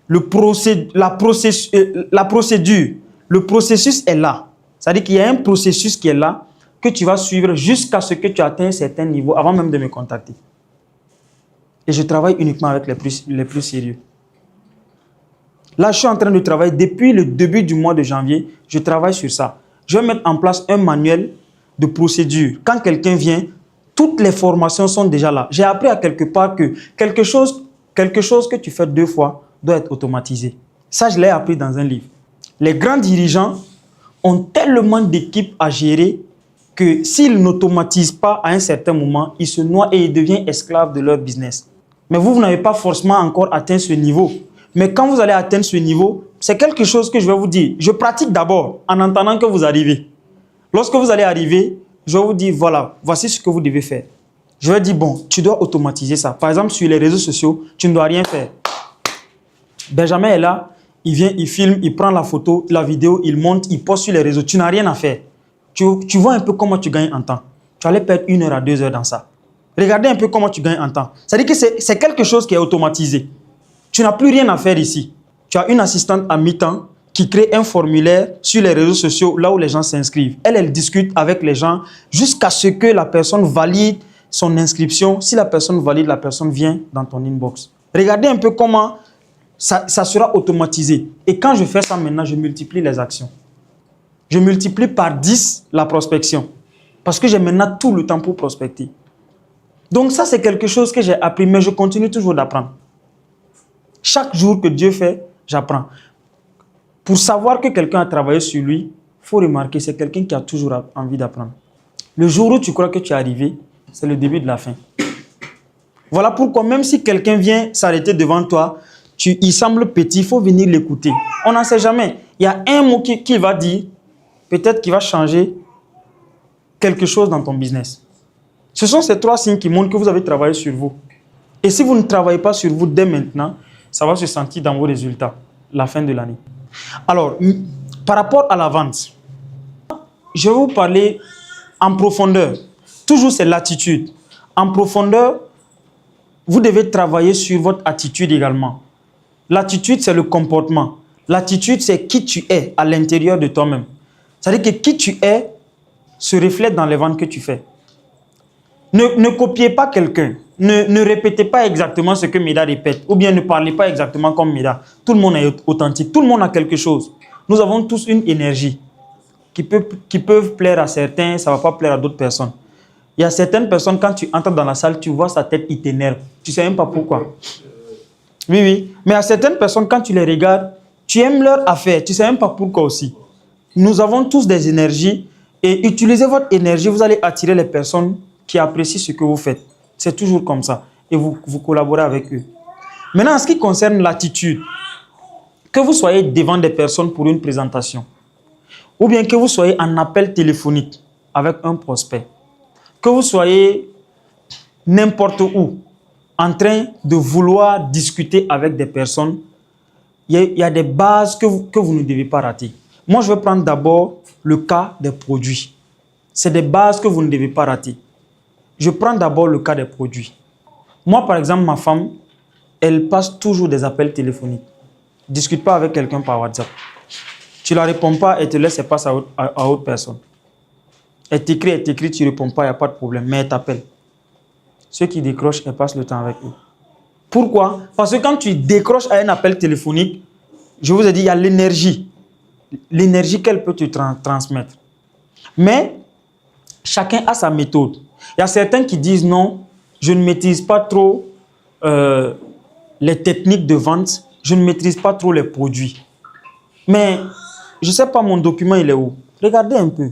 la procédure, le processus est là. C'est-à-dire qu'il y a un processus qui est là que tu vas suivre jusqu'à ce que tu atteignes un certain niveau avant même de me contacter. Et je travaille uniquement avec les plus sérieux. Là, je suis en train de travailler depuis le début du mois de janvier. Je travaille sur ça. Je vais mettre en place un manuel de procédure. Quand quelqu'un vient, toutes les formations sont déjà là. J'ai appris à quelque part que quelque chose que tu fais 2 fois doit être automatisé. Ça, je l'ai appris dans un livre. Les grands dirigeants ont tellement d'équipes à gérer que s'ils n'automatisent pas à un certain moment, ils se noient et ils deviennent esclaves de leur business. Mais vous n'avez pas forcément encore atteint ce niveau. Mais quand vous allez atteindre ce niveau, c'est quelque chose que je vais vous dire. Je pratique d'abord en entendant que vous arrivez. Lorsque vous allez arriver, je vais vous dire, voilà, voici ce que vous devez faire. Je vais dire, bon, tu dois automatiser ça. Par exemple, sur les réseaux sociaux, tu ne dois rien faire. Benjamin est là, il vient, il filme, il prend la photo, la vidéo, il monte, il poste sur les réseaux. Tu n'as rien à faire. Tu vois un peu comment tu gagnes en temps. Tu allais perdre 1 heure à 2 heures dans ça. Regardez un peu comment tu gagnes en temps. C'est-à-dire que c'est quelque chose qui est automatisé. Tu n'as plus rien à faire ici. Tu as une assistante à mi-temps qui crée un formulaire sur les réseaux sociaux, là où les gens s'inscrivent. Elle discute avec les gens jusqu'à ce que la personne valide son inscription. Si la personne valide, la personne vient dans ton inbox. Regardez un peu comment ça sera automatisé. Et quand je fais ça maintenant, je multiplie les actions. Je multiplie par 10 la prospection. Parce que j'ai maintenant tout le temps pour prospecter. Donc ça, c'est quelque chose que j'ai appris, mais je continue toujours d'apprendre. Chaque jour que Dieu fait, j'apprends. Pour savoir que quelqu'un a travaillé sur lui, il faut remarquer, c'est quelqu'un qui a toujours envie d'apprendre. Le jour où tu crois que tu es arrivé, c'est le début de la fin. Voilà pourquoi même si quelqu'un vient s'arrêter devant toi, il semble petit, il faut venir l'écouter. On n'en sait jamais. Il y a un mot qu'il va dire, peut-être qu'il va changer quelque chose dans ton business. Ce sont ces 3 signes qui montrent que vous avez travaillé sur vous. Et si vous ne travaillez pas sur vous dès maintenant, ça va se sentir dans vos résultats, la fin de l'année. Alors, par rapport à la vente, je vais vous parler en profondeur. Toujours, c'est l'attitude. En profondeur, vous devez travailler sur votre attitude également. L'attitude, c'est le comportement. L'attitude, c'est qui tu es à l'intérieur de toi-même. C'est-à-dire que qui tu es se reflète dans les ventes que tu fais. Ne copiez pas quelqu'un. Ne répétez pas exactement ce que Meda répète. Ou bien ne parlez pas exactement comme Meda. Tout le monde est authentique. Tout le monde a quelque chose. Nous avons tous une énergie qui peuvent plaire à certains, ça ne va pas plaire à d'autres personnes. Il y a certaines personnes, quand tu entres dans la salle, tu vois sa tête, il t'énerve. Tu ne sais même pas pourquoi. Oui, oui. Mais à certaines personnes, quand tu les regardes, tu aimes leur affaire. Tu ne sais même pas pourquoi aussi. Nous avons tous des énergies. Et utilisez votre énergie, vous allez attirer les personnes qui apprécient ce que vous faites. C'est toujours comme ça. Et vous collaborez avec eux. Maintenant, en ce qui concerne l'attitude, que vous soyez devant des personnes pour une présentation, ou bien que vous soyez en appel téléphonique avec un prospect, que vous soyez n'importe où, en train de vouloir discuter avec des personnes, il y a des bases que vous ne devez pas rater. Moi, je vais prendre d'abord le cas des produits. C'est des bases que vous ne devez pas rater. Je prends d'abord le cas des produits. Moi, par exemple, ma femme, elle passe toujours des appels téléphoniques. Ne discute pas avec quelqu'un par WhatsApp. Tu ne la réponds pas, elle te laisse, elle passe à autre personne. Elle t'écrit, tu ne réponds pas, il n'y a pas de problème, mais elle t'appelle. Ceux qui décrochent, elle passe le temps avec eux. Pourquoi? Parce que quand tu décroches à un appel téléphonique, je vous ai dit, il y a l'énergie. L'énergie qu'elle peut te transmettre. Mais chacun a sa méthode. Il y a certains qui disent non, je ne maîtrise pas trop les techniques de vente, je ne maîtrise pas trop les produits. Mais je ne sais pas, mon document, il est où? Regardez un peu.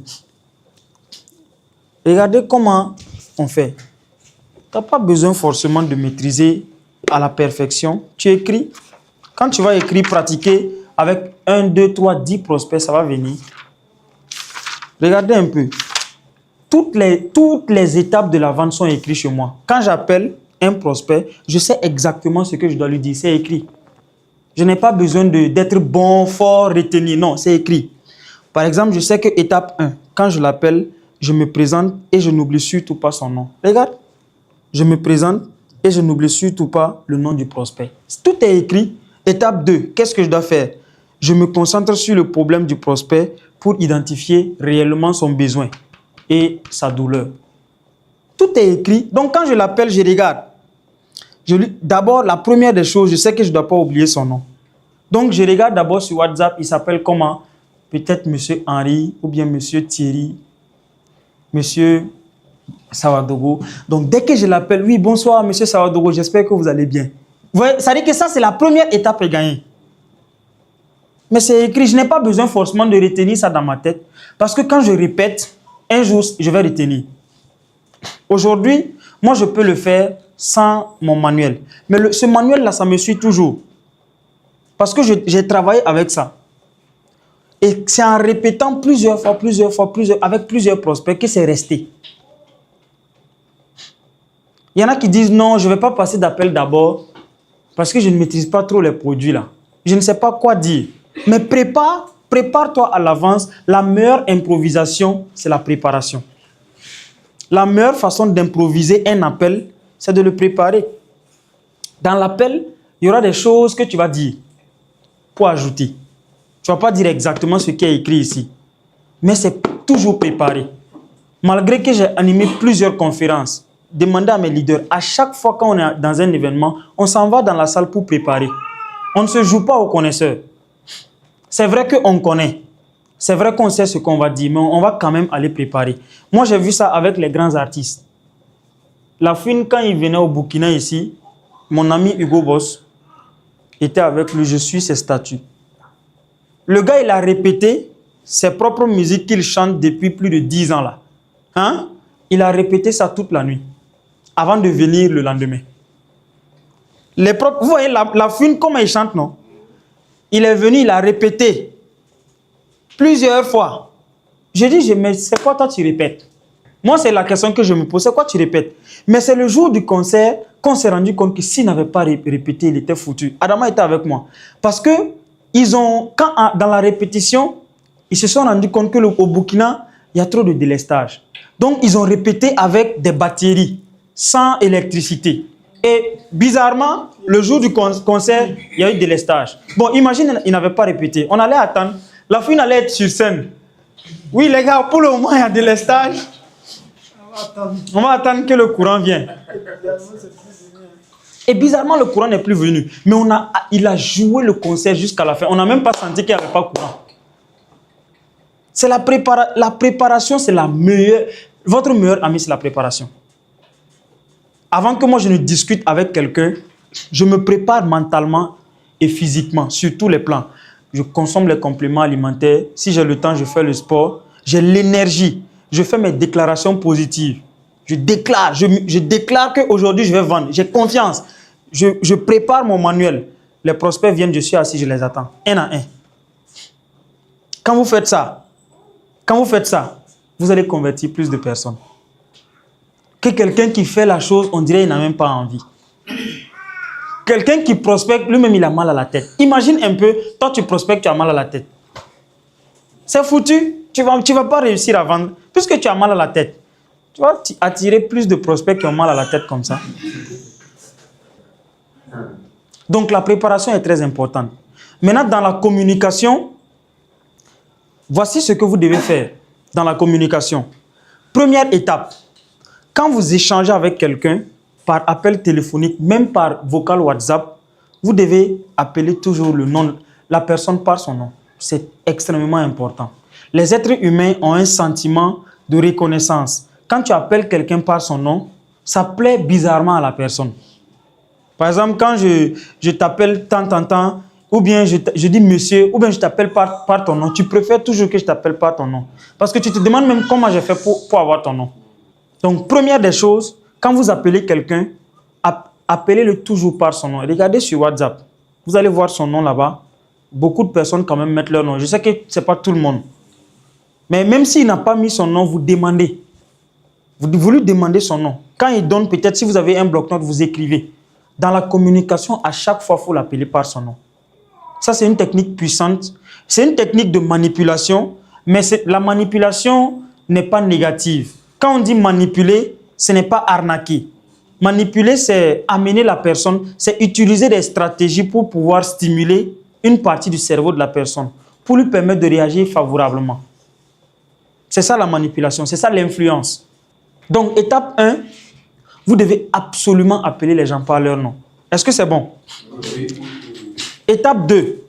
Regardez comment on fait. Tu n'as pas besoin forcément de maîtriser à la perfection. Tu écris. Quand tu vas écrire, pratiquer avec 1, 2, 3, 10 prospects, ça va venir. Regardez un peu. Toutes les étapes de la vente sont écrites chez moi. Quand j'appelle un prospect, je sais exactement ce que je dois lui dire. C'est écrit. Je n'ai pas besoin d'être bon, fort, retenir. Non, c'est écrit. Par exemple, je sais que étape 1, quand je l'appelle, je me présente et je n'oublie surtout pas son nom. Regarde. Je me présente et je n'oublie surtout pas le nom du prospect. Tout est écrit. Étape 2, qu'est-ce que je dois faire? Je me concentre sur le problème du prospect pour identifier réellement son besoin. et sa douleur. Tout est écrit. Donc, quand je l'appelle, je regarde. D'abord, la première des choses, je sais que je ne dois pas oublier son nom. Donc, je regarde d'abord sur WhatsApp, il s'appelle comment? Peut-être M. Henri ou bien M. Thierry, M. Sawadogo. Donc, dès que je l'appelle, oui, bonsoir, M. Sawadogo, j'espère que vous allez bien. Vous voyez, ça dit que ça, c'est la première étape à gagner. Mais c'est écrit, je n'ai pas besoin forcément de retenir ça dans ma tête. Parce que quand je répète, un jour, je vais retenir. Aujourd'hui, moi, je peux le faire sans mon manuel. Mais ce manuel-là, ça me suit toujours. Parce que j'ai travaillé avec ça. Et c'est en répétant plusieurs fois, avec plusieurs prospects que c'est resté. Il y en a qui disent non, je ne vais pas passer d'appel d'abord parce que je ne maîtrise pas trop les produits là. Je ne sais pas quoi dire. Mais prépare-toi à l'avance. La meilleure improvisation, c'est la préparation. La meilleure façon d'improviser un appel, c'est de le préparer. Dans l'appel, il y aura des choses que tu vas dire pour ajouter. Tu ne vas pas dire exactement ce qui est écrit ici. Mais c'est toujours préparé. Malgré que j'ai animé plusieurs conférences, demandez à mes leaders, à chaque fois qu'on est dans un événement, on s'en va dans la salle pour préparer. On ne se joue pas aux connaisseurs. C'est vrai qu'on connaît. C'est vrai qu'on sait ce qu'on va dire, mais on va quand même aller préparer. Moi, j'ai vu ça avec les grands artistes. La fin, quand il venait au Burkina ici, mon ami Hugo Boss était avec lui, je suis ses statuts. Le gars, il a répété ses propres musiques qu'il chante depuis plus de 10 ans là. Hein? Il a répété ça toute la nuit, avant de venir le lendemain. Vous voyez la fune, comment il chante, non? Il est venu, il a répété plusieurs fois. Je dis, mais c'est quoi toi tu répètes? Moi, c'est la question que je me pose, c'est quoi tu répètes? Mais c'est le jour du concert qu'on s'est rendu compte que s'il n'avait pas répété, il était foutu. Adama était avec moi. Parce que, dans la répétition, ils se sont rendus compte qu'au Burkina, il y a trop de délestage. Donc, ils ont répété avec des batteries, sans électricité. Et bizarrement, le jour du concert, il y a eu délestage. Bon, imagine, ils n'avaient pas répété. On allait attendre. La fille allait être sur scène. Oui, les gars, pour le moment, il y a délestage. On va attendre que le courant vienne. Et bizarrement, le courant n'est plus venu. Mais il a joué le concert jusqu'à la fin. On n'a même pas senti qu'il n'y avait pas de courant. C'est la préparation, c'est la meilleure. Votre meilleur ami, c'est la préparation. Avant que moi je ne discute avec quelqu'un, je me prépare mentalement et physiquement, sur tous les plans. Je consomme les compléments alimentaires. Si j'ai le temps, je fais le sport. J'ai l'énergie. Je fais mes déclarations positives. Je déclare qu'aujourd'hui, je vais vendre. J'ai confiance. Je prépare mon manuel. Les prospects viennent, je suis assis, je les attends. Un à un. Quand vous faites ça, vous allez convertir plus de personnes. Que quelqu'un qui fait la chose, on dirait qu'il n'a même pas envie. Quelqu'un qui prospecte, lui-même, il a mal à la tête. Imagine un peu, toi, tu prospectes, tu as mal à la tête. C'est foutu. Tu vas pas réussir à vendre. Puisque tu as mal à la tête, tu vas attirer plus de prospects qui ont mal à la tête comme ça. Donc, la préparation est très importante. Maintenant, dans la communication, voici ce que vous devez faire dans la communication. Première étape. Quand vous échangez avec quelqu'un, par appel téléphonique, même par vocal WhatsApp, vous devez appeler toujours le nom, la personne par son nom. C'est extrêmement important. Les êtres humains ont un sentiment de reconnaissance. Quand tu appelles quelqu'un par son nom, ça plaît bizarrement à la personne. Par exemple, quand je t'appelle tant, ou bien je dis monsieur, ou bien je t'appelle par ton nom, tu préfères toujours que je t'appelle par ton nom. Parce que tu te demandes même comment j'ai fait pour avoir ton nom. Donc, première des choses, quand vous appelez quelqu'un, appelez-le toujours par son nom. Regardez sur WhatsApp. Vous allez voir son nom là-bas. Beaucoup de personnes quand même mettent leur nom. Je sais que ce n'est pas tout le monde. Mais même s'il n'a pas mis son nom, vous demandez. Vous lui demandez son nom. Quand il donne, peut-être si vous avez un bloc-notes, vous écrivez. Dans la communication, à chaque fois, il faut l'appeler par son nom. Ça, c'est une technique puissante. C'est une technique de manipulation, mais la manipulation n'est pas négative. Quand on dit manipuler, ce n'est pas arnaquer. Manipuler, c'est amener la personne, c'est utiliser des stratégies pour pouvoir stimuler une partie du cerveau de la personne, pour lui permettre de réagir favorablement. C'est ça la manipulation, c'est ça l'influence. Donc, étape 1, vous devez absolument appeler les gens par leur nom. Est-ce que c'est bon? Oui. Étape 2,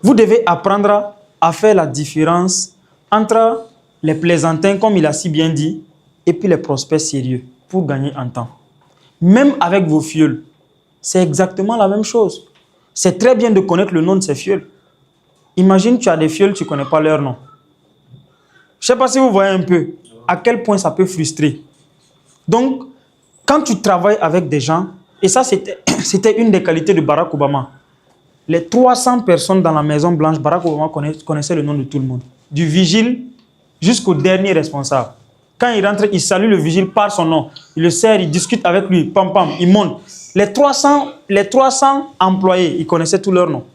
vous devez apprendre à faire la différence entre les plaisantins, comme il a si bien dit, et puis les prospects sérieux pour gagner en temps. Même avec vos fioles, c'est exactement la même chose. C'est très bien de connaître le nom de ces fioles. Imagine, tu as des fioles, tu ne connais pas leur nom. Je ne sais pas si vous voyez un peu à quel point ça peut frustrer. Donc, quand tu travailles avec des gens, et ça c'était une des qualités de Barack Obama, les 300 personnes dans la Maison Blanche, Barack Obama connaissait le nom de tout le monde. Du vigile jusqu'au dernier responsable. Quand il rentre, il salue le vigile par son nom. Il le serre, il discute avec lui, pam pam, il monte. Les 300 employés, il connaissait tous leurs noms.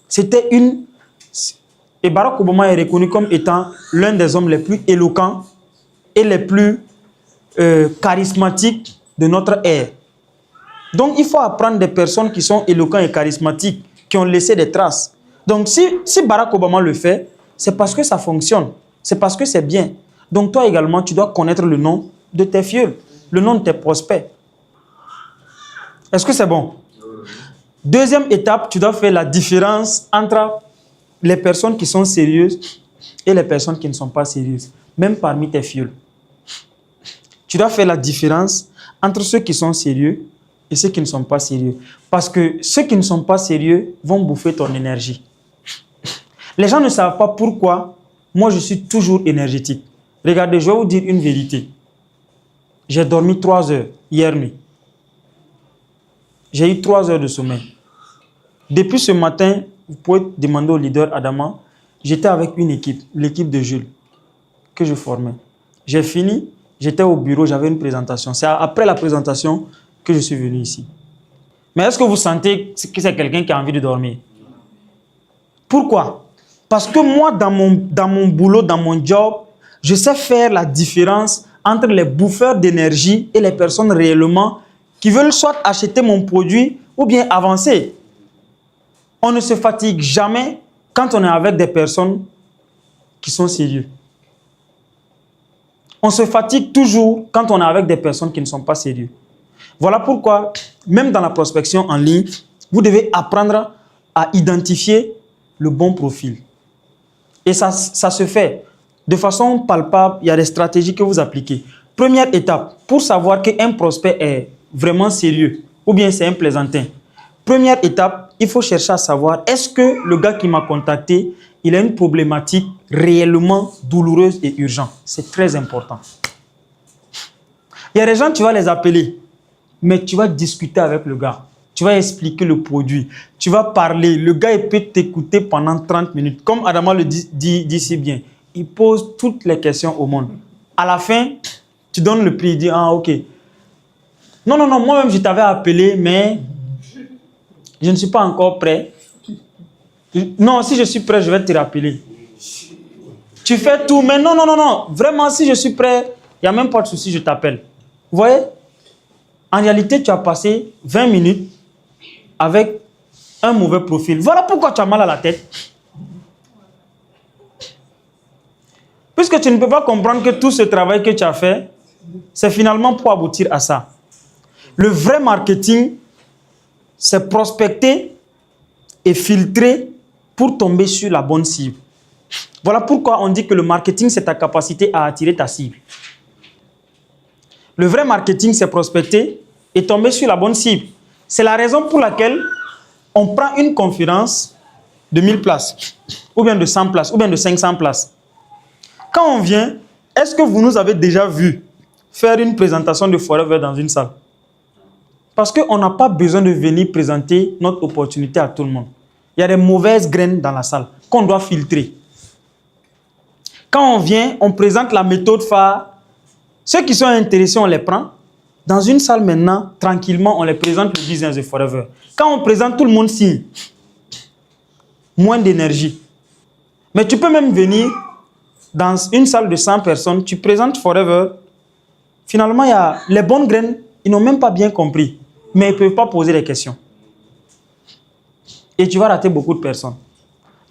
C'était une... Et Barack Obama est reconnu comme étant l'un des hommes les plus éloquents et les plus charismatiques de notre ère. Donc, il faut apprendre des personnes qui sont éloquents et charismatiques, qui ont laissé des traces. Donc, si Barack Obama le fait, c'est parce que ça fonctionne. C'est parce que c'est bien. Donc, toi également, tu dois connaître le nom de tes fioles, le nom de tes prospects. Est-ce que c'est bon? Deuxième étape, tu dois faire la différence entre les personnes qui sont sérieuses et les personnes qui ne sont pas sérieuses, même parmi tes fioles. Tu dois faire la différence entre ceux qui sont sérieux et ceux qui ne sont pas sérieux. Parce que ceux qui ne sont pas sérieux vont bouffer ton énergie. Les gens ne savent pas pourquoi moi je suis toujours énergétique. Regardez, je vais vous dire une vérité. J'ai dormi 3 heures hier nuit. J'ai eu 3 heures de sommeil. Depuis ce matin, vous pouvez demander au leader Adama, j'étais avec une équipe, l'équipe de Jules, que je formais. J'ai fini, j'étais au bureau, j'avais une présentation. C'est après la présentation que je suis venu ici. Mais est-ce que vous sentez que c'est quelqu'un qui a envie de dormir? Pourquoi? Parce que moi, dans mon boulot, dans mon job, je sais faire la différence entre les bouffeurs d'énergie et les personnes réellement qui veulent soit acheter mon produit ou bien avancer. On ne se fatigue jamais quand on est avec des personnes qui sont sérieuses. On se fatigue toujours quand on est avec des personnes qui ne sont pas sérieuses. Voilà pourquoi, même dans la prospection en ligne, vous devez apprendre à identifier le bon profil. Et ça se fait de façon palpable. Il y a des stratégies que vous appliquez. Première étape, pour savoir qu'un prospect est vraiment sérieux ou bien c'est un plaisantin. Première étape, il faut chercher à savoir est-ce que le gars qui m'a contacté, il a une problématique réellement douloureuse et urgente. C'est très important. Il y a des gens, tu vas les appeler, mais tu vas discuter avec le gars. Tu vas expliquer le produit. Tu vas parler. Le gars, il peut t'écouter pendant 30 minutes. Comme Adama le dit si bien, il pose toutes les questions au monde. À la fin, tu donnes le prix. Il dit, ah, ok. Non, moi-même, je t'avais appelé, mais je ne suis pas encore prêt. Non, si je suis prêt, je vais te rappeler. Tu fais tout, mais non. Vraiment, si je suis prêt, il n'y a même pas de souci, je t'appelle. Vous voyez? En réalité, tu as passé 20 minutes avec un mauvais profil. Voilà pourquoi tu as mal à la tête. Puisque tu ne peux pas comprendre que tout ce travail que tu as fait, c'est finalement pour aboutir à ça. Le vrai marketing, c'est prospecter et filtrer pour tomber sur la bonne cible. Voilà pourquoi on dit que le marketing, c'est ta capacité à attirer ta cible. Le vrai marketing, c'est prospecter et tomber sur la bonne cible. C'est la raison pour laquelle on prend une conférence de 1000 places, ou bien de 100 places, ou bien de 500 places. Quand on vient, est-ce que vous nous avez déjà vu faire une présentation de Forever dans une salle? Parce qu'on n'a pas besoin de venir présenter notre opportunité à tout le monde. Il y a des mauvaises graines dans la salle qu'on doit filtrer. Quand on vient, on présente la méthode phare. Ceux qui sont intéressés, on les prend. Dans une salle maintenant, tranquillement, on les présente le business de Forever. Quand on présente, tout le monde signe. Moins d'énergie. Mais tu peux même venir dans une salle de 100 personnes, tu présentes Forever. Finalement, il y a les bonnes graines, ils n'ont même pas bien compris. Mais ils ne peuvent pas poser des questions. Et tu vas rater beaucoup de personnes.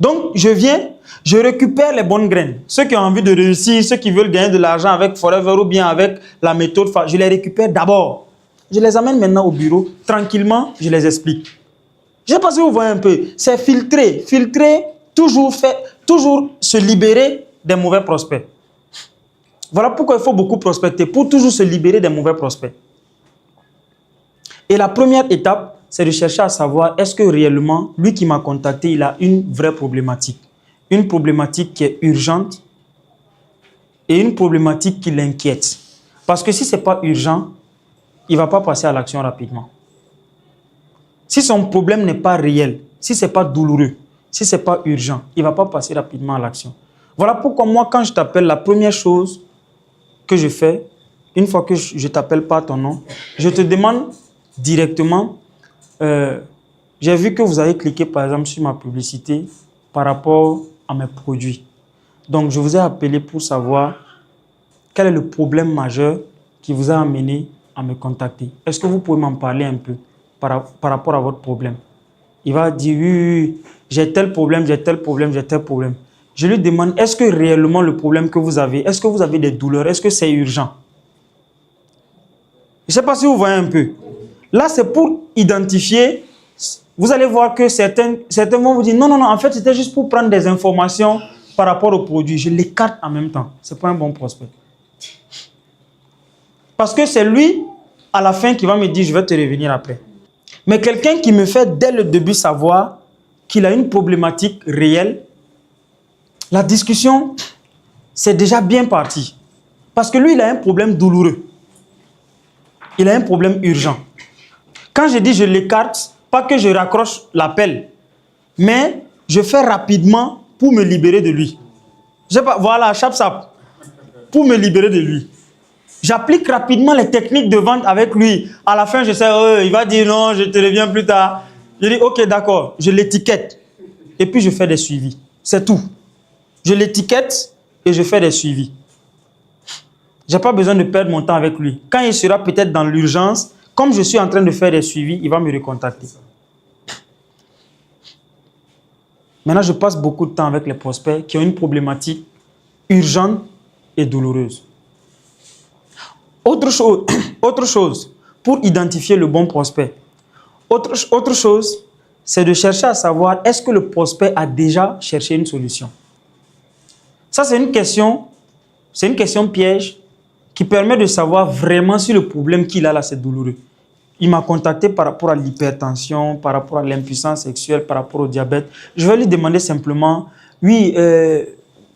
Donc, je viens, je récupère les bonnes graines. Ceux qui ont envie de réussir, ceux qui veulent gagner de l'argent avec Forever ou bien avec la méthode, je les récupère d'abord. Je les amène maintenant au bureau, tranquillement, je les explique. Je ne sais pas si vous voyez un peu, c'est filtrer, toujours se libérer des mauvais prospects. Voilà pourquoi il faut beaucoup prospecter, pour toujours se libérer des mauvais prospects. Et la première étape, c'est de chercher à savoir est-ce que réellement, lui qui m'a contacté, il a une vraie problématique. Une problématique qui est urgente et une problématique qui l'inquiète. Parce que si ce n'est pas urgent, il ne va pas passer à l'action rapidement. Si son problème n'est pas réel, si ce n'est pas douloureux, si ce n'est pas urgent, il ne va pas passer rapidement à l'action. Voilà pourquoi moi, quand je t'appelle, la première chose que je fais, une fois que je ne t'appelle pas ton nom, je te demande directement, j'ai vu que vous avez cliqué par exemple sur ma publicité par rapport à mes produits. Donc, je vous ai appelé pour savoir quel est le problème majeur qui vous a amené à me contacter. Est-ce que vous pouvez m'en parler un peu par rapport à votre problème? Il va dire, oui, j'ai tel problème, j'ai tel problème, j'ai tel problème. Je lui demande, est-ce que réellement le problème que vous avez, est-ce que vous avez des douleurs, est-ce que c'est urgent? Je ne sais pas si vous voyez un peu. Là, c'est pour identifier. Vous allez voir que certains vont vous dire, non, non, non, en fait, c'était juste pour prendre des informations par rapport au produit. Je l'écarte en même temps. Ce n'est pas un bon prospect. Parce que c'est lui, à la fin, qui va me dire, je vais te revenir après. Mais quelqu'un qui me fait dès le début savoir qu'il a une problématique réelle, la discussion, c'est déjà bien parti. Parce que lui, il a un problème douloureux. Il a un problème urgent. Quand je dis je l'écarte, pas que je raccroche l'appel, mais je fais rapidement pour me libérer de lui. Je sais pas, voilà, chap-sap, pour me libérer de lui. J'applique rapidement les techniques de vente avec lui. À la fin, je sais, il va dire non, je te reviens plus tard. Je dis, ok, d'accord, je l'étiquette. Et puis, je fais des suivis. C'est tout. Je l'étiquette et je fais des suivis. Je n'ai pas besoin de perdre mon temps avec lui. Quand il sera peut-être dans l'urgence, comme je suis en train de faire des suivis, il va me recontacter. Maintenant, je passe beaucoup de temps avec les prospects qui ont une problématique urgente et douloureuse. Autre chose, pour identifier le bon prospect. Autre chose, c'est de chercher à savoir est-ce que le prospect a déjà cherché une solution. Ça, c'est une question piège qui permet de savoir vraiment si le problème qu'il a là, c'est douloureux. Il m'a contacté par rapport à l'hypertension, par rapport à l'impuissance sexuelle, par rapport au diabète. Je vais lui demander simplement, oui,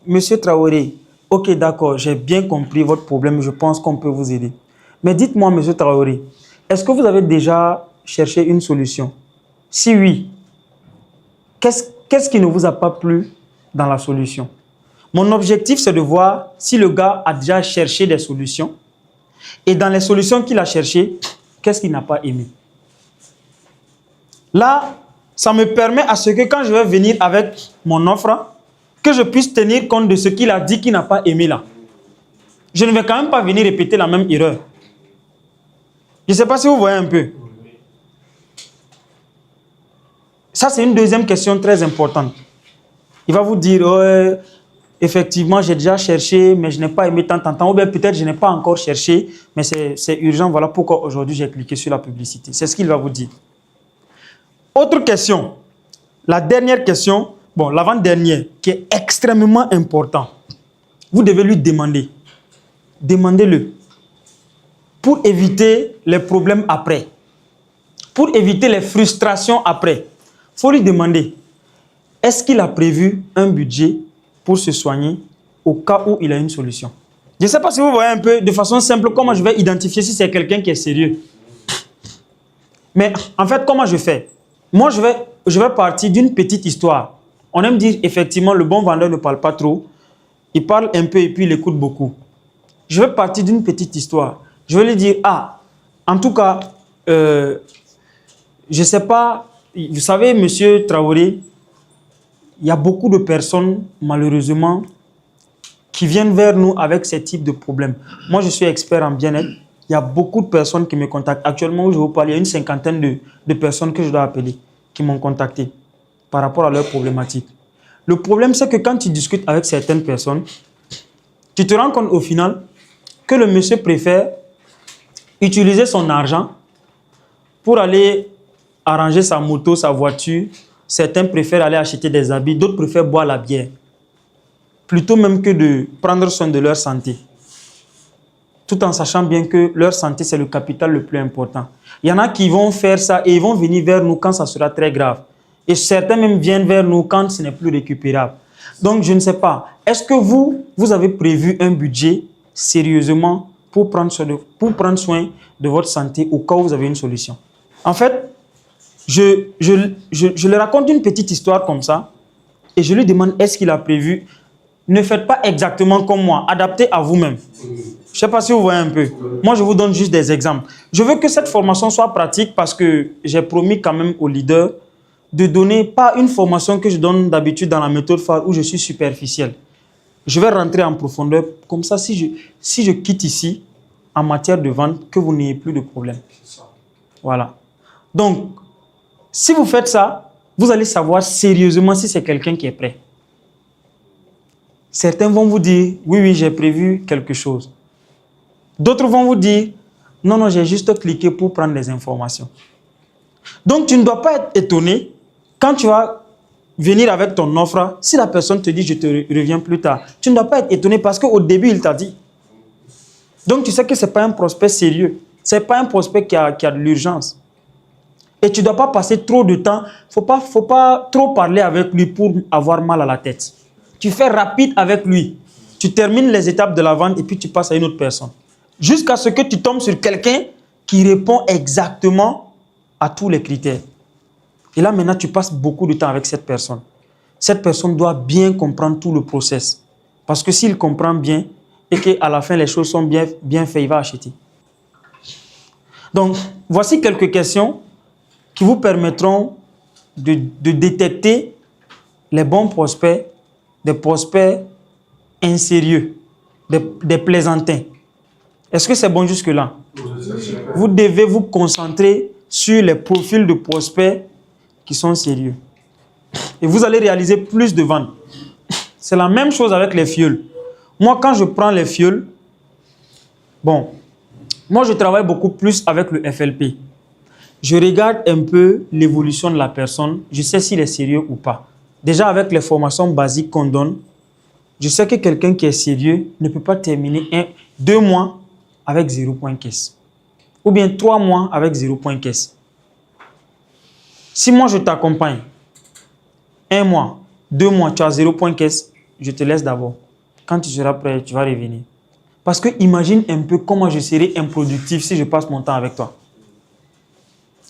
monsieur Traoré, ok, d'accord, j'ai bien compris votre problème, je pense qu'on peut vous aider. Mais dites-moi, monsieur Traoré, est-ce que vous avez déjà cherché une solution? Si oui, qu'est-ce qui ne vous a pas plu dans la solution? Mon objectif, c'est de voir si le gars a déjà cherché des solutions et dans les solutions qu'il a cherchées, qu'est-ce qu'il n'a pas aimé. Là, ça me permet à ce que quand je vais venir avec mon offre, que je puisse tenir compte de ce qu'il a dit qu'il n'a pas aimé là. Je ne vais quand même pas venir répéter la même erreur. Je ne sais pas si vous voyez un peu. Ça, c'est une deuxième question très importante. Il va vous dire, effectivement, j'ai déjà cherché, mais je n'ai pas aimé tant. Ou bien peut-être je n'ai pas encore cherché, mais c'est urgent. Voilà pourquoi aujourd'hui j'ai cliqué sur la publicité. C'est ce qu'il va vous dire. Autre question. La dernière question, bon, l'avant-dernière, qui est extrêmement important. Vous devez lui demander. Demandez-le. Pour éviter les problèmes après. Pour éviter les frustrations après. Il faut lui demander, est-ce qu'il a prévu un budget pour se soigner au cas où il a une solution? Je ne sais pas si vous voyez un peu de façon simple comment je vais identifier si c'est quelqu'un qui est sérieux. Mais en fait, comment je fais? Moi, je vais partir d'une petite histoire. On aime dire, effectivement, le bon vendeur ne parle pas trop. Il parle un peu et puis il écoute beaucoup. Je vais partir d'une petite histoire. Je vais lui dire, en tout cas, je ne sais pas, vous savez, monsieur Traoré, il y a beaucoup de personnes, malheureusement, qui viennent vers nous avec ce type de problème. Moi, je suis expert en bien-être. Il y a beaucoup de personnes qui me contactent. Actuellement, où je vous parle, il y a une cinquantaine de personnes que je dois appeler, qui m'ont contacté par rapport à leurs problématiques. Le problème, c'est que quand tu discutes avec certaines personnes, tu te rends compte au final que le monsieur préfère utiliser son argent pour aller arranger sa moto, sa voiture. Certains préfèrent aller acheter des habits, d'autres préfèrent boire la bière. Plutôt même que de prendre soin de leur santé. Tout en sachant bien que leur santé, c'est le capital le plus important. Il y en a qui vont faire ça et ils vont venir vers nous quand ça sera très grave. Et certains même viennent vers nous quand ce n'est plus récupérable. Donc, je ne sais pas. Est-ce que vous avez prévu un budget sérieusement pour prendre soin de votre santé au cas où vous avez une solution? En fait, je leur raconte une petite histoire comme ça et je lui demande est-ce qu'il a prévu. Ne faites pas exactement comme moi. Adaptez à vous-même. Je ne sais pas si vous voyez un peu. Moi, je vous donne juste des exemples. Je veux que cette formation soit pratique parce que j'ai promis quand même aux leaders de donner pas une formation que je donne d'habitude dans la méthode phare où je suis superficiel. Je vais rentrer en profondeur. Comme ça, si je quitte ici, en matière de vente, que vous n'ayez plus de problème. Voilà. Donc, si vous faites ça, vous allez savoir sérieusement si c'est quelqu'un qui est prêt. Certains vont vous dire, oui, j'ai prévu quelque chose. D'autres vont vous dire, non, j'ai juste cliqué pour prendre des informations. Donc, tu ne dois pas être étonné quand tu vas venir avec ton offre. Si la personne te dit, je te reviens plus tard, tu ne dois pas être étonné parce qu'au début, il t'a dit. Donc, tu sais que ce n'est pas un prospect sérieux. Ce n'est pas un prospect qui a de l'urgence. Et tu ne dois pas passer trop de temps. Il ne faut pas trop parler avec lui pour avoir mal à la tête. Tu fais rapide avec lui. Tu termines les étapes de la vente et puis tu passes à une autre personne. Jusqu'à ce que tu tombes sur quelqu'un qui répond exactement à tous les critères. Et là, maintenant, tu passes beaucoup de temps avec cette personne. Cette personne doit bien comprendre tout le process. Parce que s'il comprend bien et qu'à la fin, les choses sont bien faites, il va acheter. Donc, voici quelques questions qui vous permettront de détecter les bons prospects, des prospects insérieux, des plaisantins. Est-ce que c'est bon jusque-là? Vous devez vous concentrer sur les profils de prospects qui sont sérieux. Et vous allez réaliser plus de ventes. C'est la même chose avec les fioles. Moi, quand je prends les fioles, moi je travaille beaucoup plus avec le FLP. Je regarde un peu l'évolution de la personne. Je sais s'il est sérieux ou pas. Déjà, avec les formations basiques qu'on donne, je sais que quelqu'un qui est sérieux ne peut pas terminer 2 mois avec 0 point caisse. Ou bien 3 mois avec 0 point caisse. Si moi, je t'accompagne, 1 mois, 2 mois, tu as 0 point caisse, je te laisse d'abord. Quand tu seras prêt, tu vas revenir. Parce que imagine un peu comment je serai improductif si je passe mon temps avec toi.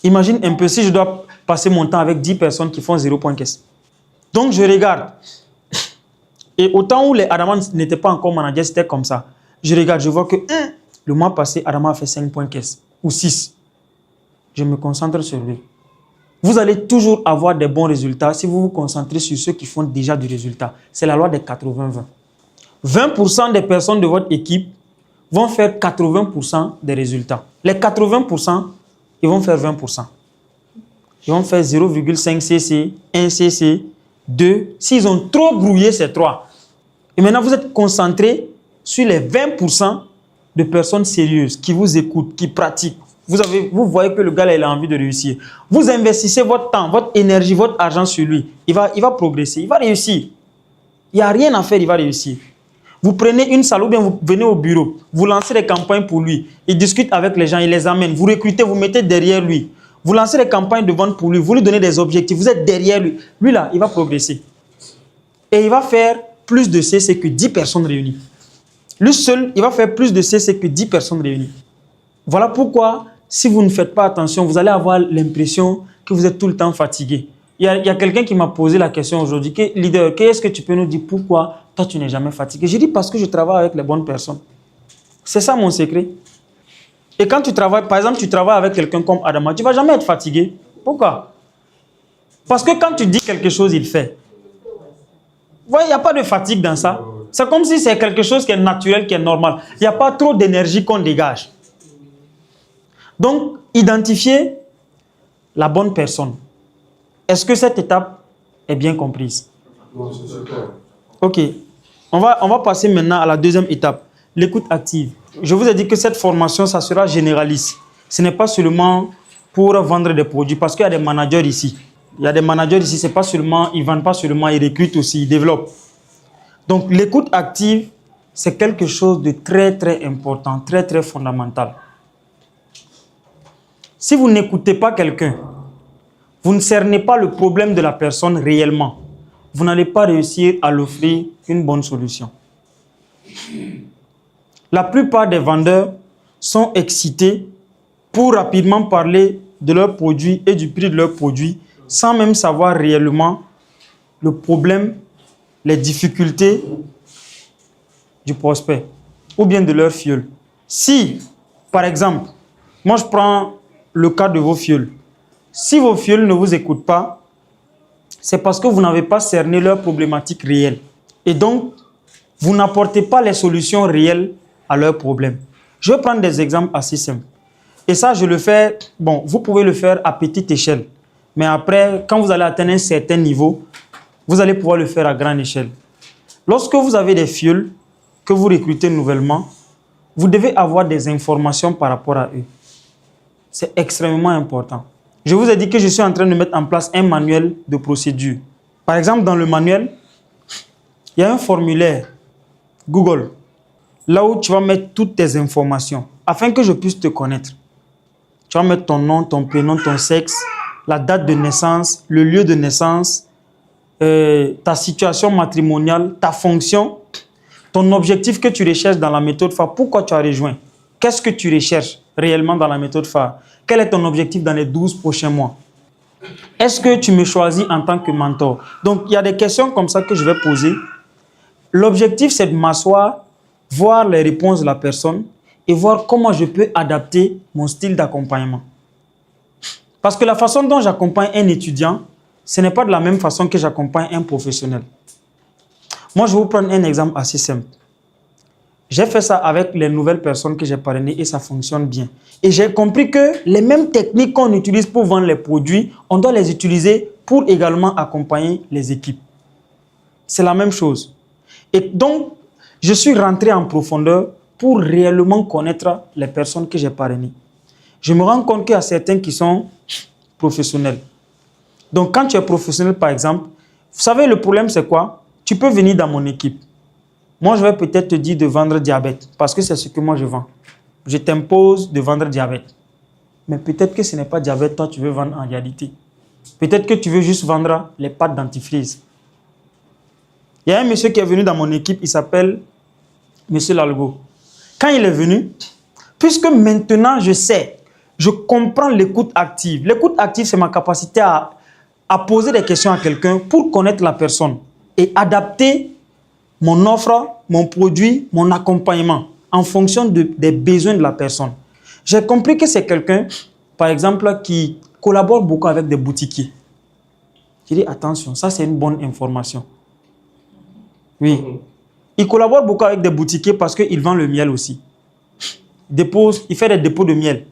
Imagine un peu si je dois passer mon temps avec 10 personnes qui font 0 point caisse. Donc, je regarde. Et au temps où les Adama n'étaient pas encore managers, c'était comme ça. Je regarde, je vois que le mois passé, Adama a fait 5 points caisse ou 6. Je me concentre sur lui. Vous allez toujours avoir des bons résultats si vous vous concentrez sur ceux qui font déjà du résultat. C'est la loi des 80-20. 20% des personnes de votre équipe vont faire 80% des résultats. Les 80%, ils vont faire 20%. Ils vont faire 0,5 cc, 1 cc, 2. S'ils ont trop brouillé ces 3. Et maintenant, vous êtes concentré sur les 20% de personnes sérieuses qui vous écoutent, qui pratiquent. Vous voyez que le gars, là, il a envie de réussir. Vous investissez votre temps, votre énergie, votre argent sur lui. Il va progresser, il va réussir. Il n'y a rien à faire, il va réussir. Vous prenez une salle ou bien vous venez au bureau, vous lancez des campagnes pour lui. Il discute avec les gens, il les amène. Vous recrutez, vous mettez derrière lui. Vous lancez des campagnes de vente pour lui, vous lui donnez des objectifs, vous êtes derrière lui. Lui, là, il va progresser. Et il va faire plus de CC que 10 personnes réunies. Lui seul, il va faire plus de CC que 10 personnes réunies. Voilà pourquoi, si vous ne faites pas attention, vous allez avoir l'impression que vous êtes tout le temps fatigué. Il y a quelqu'un qui m'a posé la question aujourd'hui, leader, qu'est-ce que tu peux nous dire pourquoi toi tu n'es jamais fatigué? J'ai dit parce que je travaille avec les bonnes personnes. C'est ça mon secret. Et quand tu travailles, par exemple, tu travailles avec quelqu'un comme Adama, tu ne vas jamais être fatigué. Pourquoi? Parce que quand tu dis quelque chose, il fait. Vous voyez, il n'y a pas de fatigue dans ça. C'est comme si c'est quelque chose qui est naturel, qui est normal. Il n'y a pas trop d'énergie qu'on dégage. Donc, identifier la bonne personne. Est-ce que cette étape est bien comprise? Ok. On va passer maintenant à la deuxième étape, l'écoute active. Je vous ai dit que cette formation, ça sera généraliste. Ce n'est pas seulement pour vendre des produits, parce qu'il y a des managers ici. Il y a des managers ici, c'est pas seulement, ils ne vendent pas seulement, ils recrutent aussi, ils développent. Donc l'écoute active, c'est quelque chose de très très important, très très fondamental. Si vous n'écoutez pas quelqu'un, vous ne cernez pas le problème de la personne réellement, vous n'allez pas réussir à l'offrir une bonne solution. La plupart des vendeurs sont excités pour rapidement parler de leurs produits et du prix de leurs produits sans même savoir réellement le problème, les difficultés du prospect ou bien de leur filleul. Si, par exemple, moi je prends le cas de vos filleuls. Si vos filleuls ne vous écoutent pas, c'est parce que vous n'avez pas cerné leurs problématiques réelles. Et donc, vous n'apportez pas les solutions réelles à leurs problèmes. Je vais prendre des exemples assez simples. Et ça, je le fais, bon, vous pouvez le faire à petite échelle. Mais après, quand vous allez atteindre un certain niveau, vous allez pouvoir le faire à grande échelle. Lorsque vous avez des filleuls que vous recrutez nouvellement, vous devez avoir des informations par rapport à eux. C'est extrêmement important. Je vous ai dit que je suis en train de mettre en place un manuel de procédure. Par exemple, dans le manuel, il y a un formulaire Google, là où tu vas mettre toutes tes informations, afin que je puisse te connaître. Tu vas mettre ton nom, ton prénom, ton sexe, la date de naissance, le lieu de naissance, ta situation matrimoniale, ta fonction, ton objectif que tu recherches dans la méthode phare. Pourquoi tu as rejoint? Qu'est-ce que tu recherches réellement dans la méthode phare? Quel est ton objectif dans les 12 prochains mois? Est-ce que tu me choisis en tant que mentor? Donc, il y a des questions comme ça que je vais poser. L'objectif, c'est de m'asseoir, voir les réponses de la personne et voir comment je peux adapter mon style d'accompagnement. Parce que la façon dont j'accompagne un étudiant, ce n'est pas de la même façon que j'accompagne un professionnel. Moi, je vais vous prendre un exemple assez simple. J'ai fait ça avec les nouvelles personnes que j'ai parrainées et ça fonctionne bien. Et j'ai compris que les mêmes techniques qu'on utilise pour vendre les produits, on doit les utiliser pour également accompagner les équipes. C'est la même chose. Et donc, je suis rentré en profondeur pour réellement connaître les personnes que j'ai parrainées. Je me rends compte qu'il y a certains qui sont professionnels. Donc, quand tu es professionnel, par exemple, vous savez, le problème, c'est quoi? Tu peux venir dans mon équipe. Moi, je vais peut-être te dire de vendre diabète, parce que c'est ce que moi, je vends. Je t'impose de vendre diabète. Mais peut-être que ce n'est pas diabète, toi, tu veux vendre en réalité. Peut-être que tu veux juste vendre les pâtes dentifrice. Il y a un monsieur qui est venu dans mon équipe, il s'appelle Monsieur Lalgo. Quand il est venu, puisque maintenant je sais, je comprends l'écoute active. L'écoute active, c'est ma capacité à poser des questions à quelqu'un pour connaître la personne et adapter mon offre, mon produit, mon accompagnement en fonction des besoins de la personne. J'ai compris que c'est quelqu'un, par exemple, qui collabore beaucoup avec des boutiquiers. J'ai dit, attention, ça c'est une bonne information. Oui. Il collabore beaucoup avec des boutiquiers parce qu'il vend le miel aussi. Il fait des dépôts de miel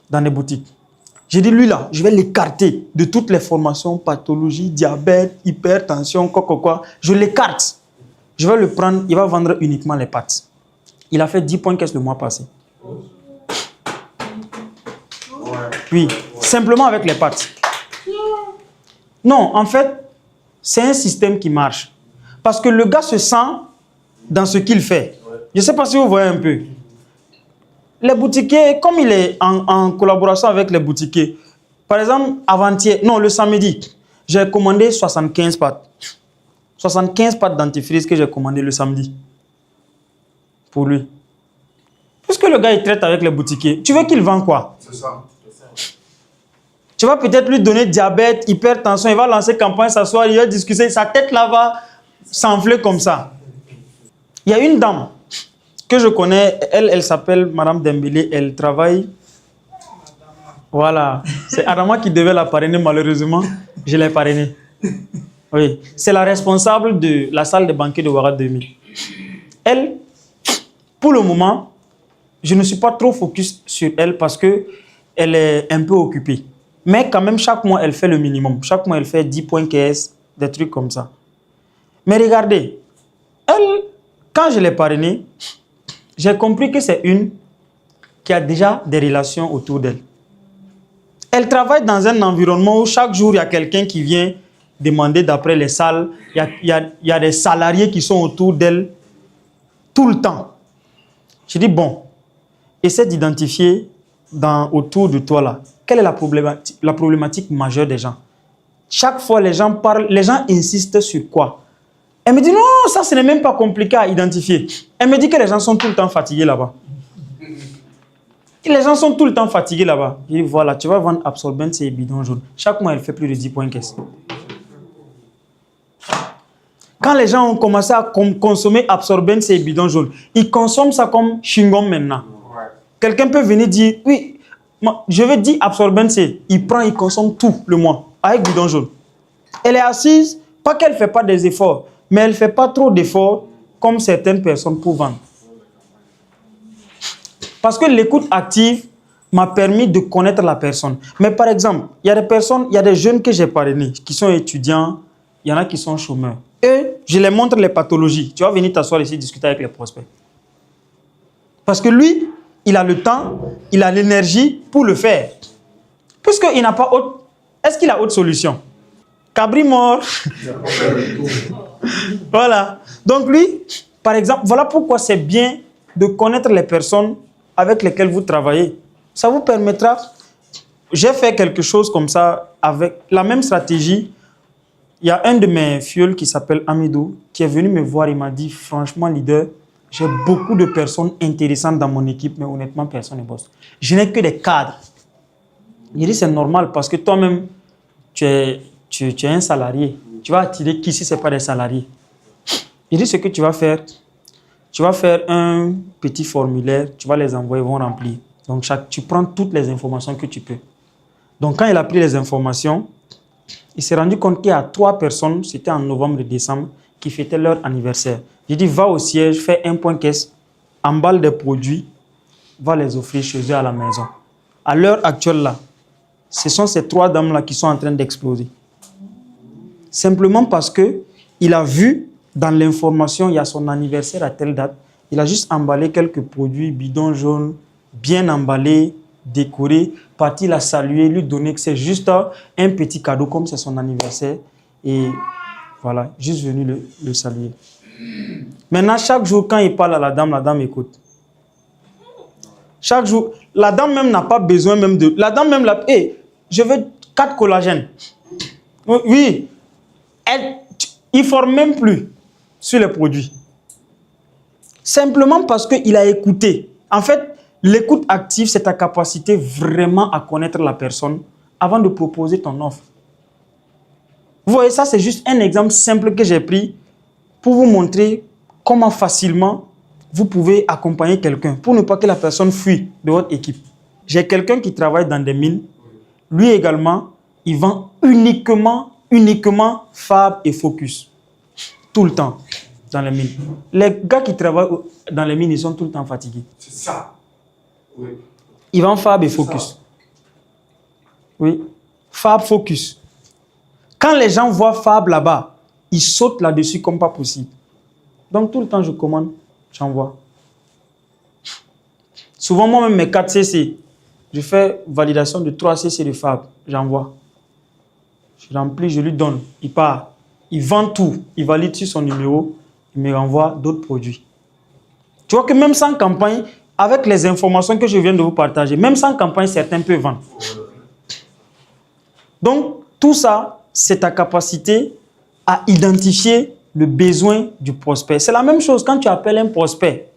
dans des boutiques. J'ai dit, lui là, je vais l'écarter de toutes les formations, pathologie, diabète, hypertension, quoi. Je l'écarte. Je vais le prendre, il va vendre uniquement les pâtes. Il a fait 10 points caisse le mois passé. Oui, simplement avec les pâtes. Non, en fait, c'est un système qui marche. Parce que le gars se sent dans ce qu'il fait. Je ne sais pas si vous voyez un peu. Les boutiquiers, comme il est en collaboration avec les boutiquiers, par exemple, avant-hier, non, le samedi, j'ai commandé 75 pâtes. 75 pâtes dentifrice que j'ai commandé le samedi. Pour lui. Puisque le gars, il traite avec les boutiquiers, tu veux qu'il vende quoi? C'est ça. Tu vas peut-être lui donner diabète, hypertension, il va lancer campagne, s'asseoir, il va discuter, sa tête là va s'enfler comme ça. Il y a une dame que je connais, elle s'appelle Madame Dembélé, elle travaille. Voilà, c'est Adama qui devait la parrainer, malheureusement, je l'ai parrainée. Oui, c'est la responsable de la salle de banquet de Ouattara 2000. Elle, pour le moment, je ne suis pas trop focus sur elle parce qu'elle est un peu occupée. Mais quand même, chaque mois, elle fait le minimum. Chaque mois, elle fait 10 points caisse, des trucs comme ça. Mais regardez, elle, quand je l'ai parrainée, j'ai compris que c'est une qui a déjà des relations autour d'elle. Elle travaille dans un environnement où chaque jour, il y a quelqu'un qui vient demander d'après les salles. Il y a des salariés qui sont autour d'elle tout le temps. Je dis, bon, essaie d'identifier autour de toi là, quelle est la problématique majeure des gens. Chaque fois, les gens parlent, les gens insistent sur quoi? Elle me dit, non, ça, ce n'est même pas compliqué à identifier. Elle me dit que les gens sont tout le temps fatigués là-bas. Les gens sont tout le temps fatigués là-bas. Je dis, voilà, tu vas vendre Absorbent et bidons jaunes. Chaque mois, elle fait plus de 10 points caisse. Quand les gens ont commencé à consommer Absorbent et bidons jaunes, ils consomment ça comme chewing-gum maintenant. Quelqu'un peut venir dire, oui, je veux dire Absorbent C. Il prend, il consomme tout le mois avec bidon jaune. Elle est assise, pas qu'elle ne fait pas des efforts, mais elle ne fait pas trop d'efforts comme certaines personnes pour vendre. Parce que l'écoute active m'a permis de connaître la personne. Mais par exemple, il y a des personnes, il y a des jeunes que j'ai parrainés, qui sont étudiants, il y en a qui sont chômeurs. Et je les montre les pathologies. Tu vas venir t'asseoir ici discuter avec les prospects. Parce que lui, il a le temps, il a l'énergie pour le faire. Puisqu'il n'a pas autre... Est-ce qu'il a autre solution? Cabri mort. Voilà. Donc lui, par exemple, voilà pourquoi c'est bien de connaître les personnes avec lesquelles vous travaillez. Ça vous permettra... J'ai fait quelque chose comme ça avec la même stratégie. Il y a un de mes fioles qui s'appelle Amidou qui est venu me voir. Il m'a dit, franchement, leader, j'ai beaucoup de personnes intéressantes dans mon équipe, mais honnêtement, personne ne bosse. Je n'ai que des cadres. Il dit, c'est normal parce que toi-même, tu es un salarié. Tu vas attirer qui si ce n'est pas des salariés? Il dit, ce que tu vas faire un petit formulaire, tu vas les envoyer, ils vont remplir. Donc, tu prends toutes les informations que tu peux. Donc, quand il a pris les informations, il s'est rendu compte qu'il y a 3 personnes, c'était en novembre et décembre, qui fêtaient leur anniversaire. J'ai dit, va au siège, fais un point caisse, emballe des produits, va les offrir chez eux à la maison. À l'heure actuelle, là, ce sont ces 3 dames-là qui sont en train d'exploser. Simplement parce qu'il a vu dans l'information, il y a son anniversaire à telle date, il a juste emballé quelques produits, bidons jaunes, bien emballés, décorés, parti la saluer, lui donner que c'est juste un petit cadeau comme c'est son anniversaire. Et voilà, juste venu le saluer. Maintenant, chaque jour, quand il parle à la dame écoute. Chaque jour, la dame même n'a pas besoin même de... La dame même, hey, je veux 4 collagènes. Oui, il ne forme même plus sur les produits. Simplement parce qu'il a écouté. En fait, l'écoute active, c'est ta capacité vraiment à connaître la personne avant de proposer ton offre. Vous voyez, ça, c'est juste un exemple simple que j'ai pris pour vous montrer comment facilement vous pouvez accompagner quelqu'un pour ne pas que la personne fuit de votre équipe. J'ai quelqu'un qui travaille dans des mines. Lui également, il vend uniquement Fab et Focus. Tout le temps dans les mines. Les gars qui travaillent dans les mines, ils sont tout le temps fatigués. C'est ça. Oui. Ils vendent Fab et Focus. Oui. Fab, Focus. Quand les gens voient Fab là-bas, ils sautent là-dessus comme pas possible. Donc tout le temps, je commande, j'envoie. Souvent, moi-même, mes 4 CC, je fais validation de 3 CC de Fab, j'envoie. Je remplis, je lui donne, il part. Il vend tout, il valide sur son numéro, il me renvoie d'autres produits. Tu vois que même sans campagne, avec les informations que je viens de vous partager, même sans campagne, certains peuvent vendre. Donc, tout ça, c'est ta capacité à identifier le besoin du prospect. C'est la même chose quand tu appelles un prospect.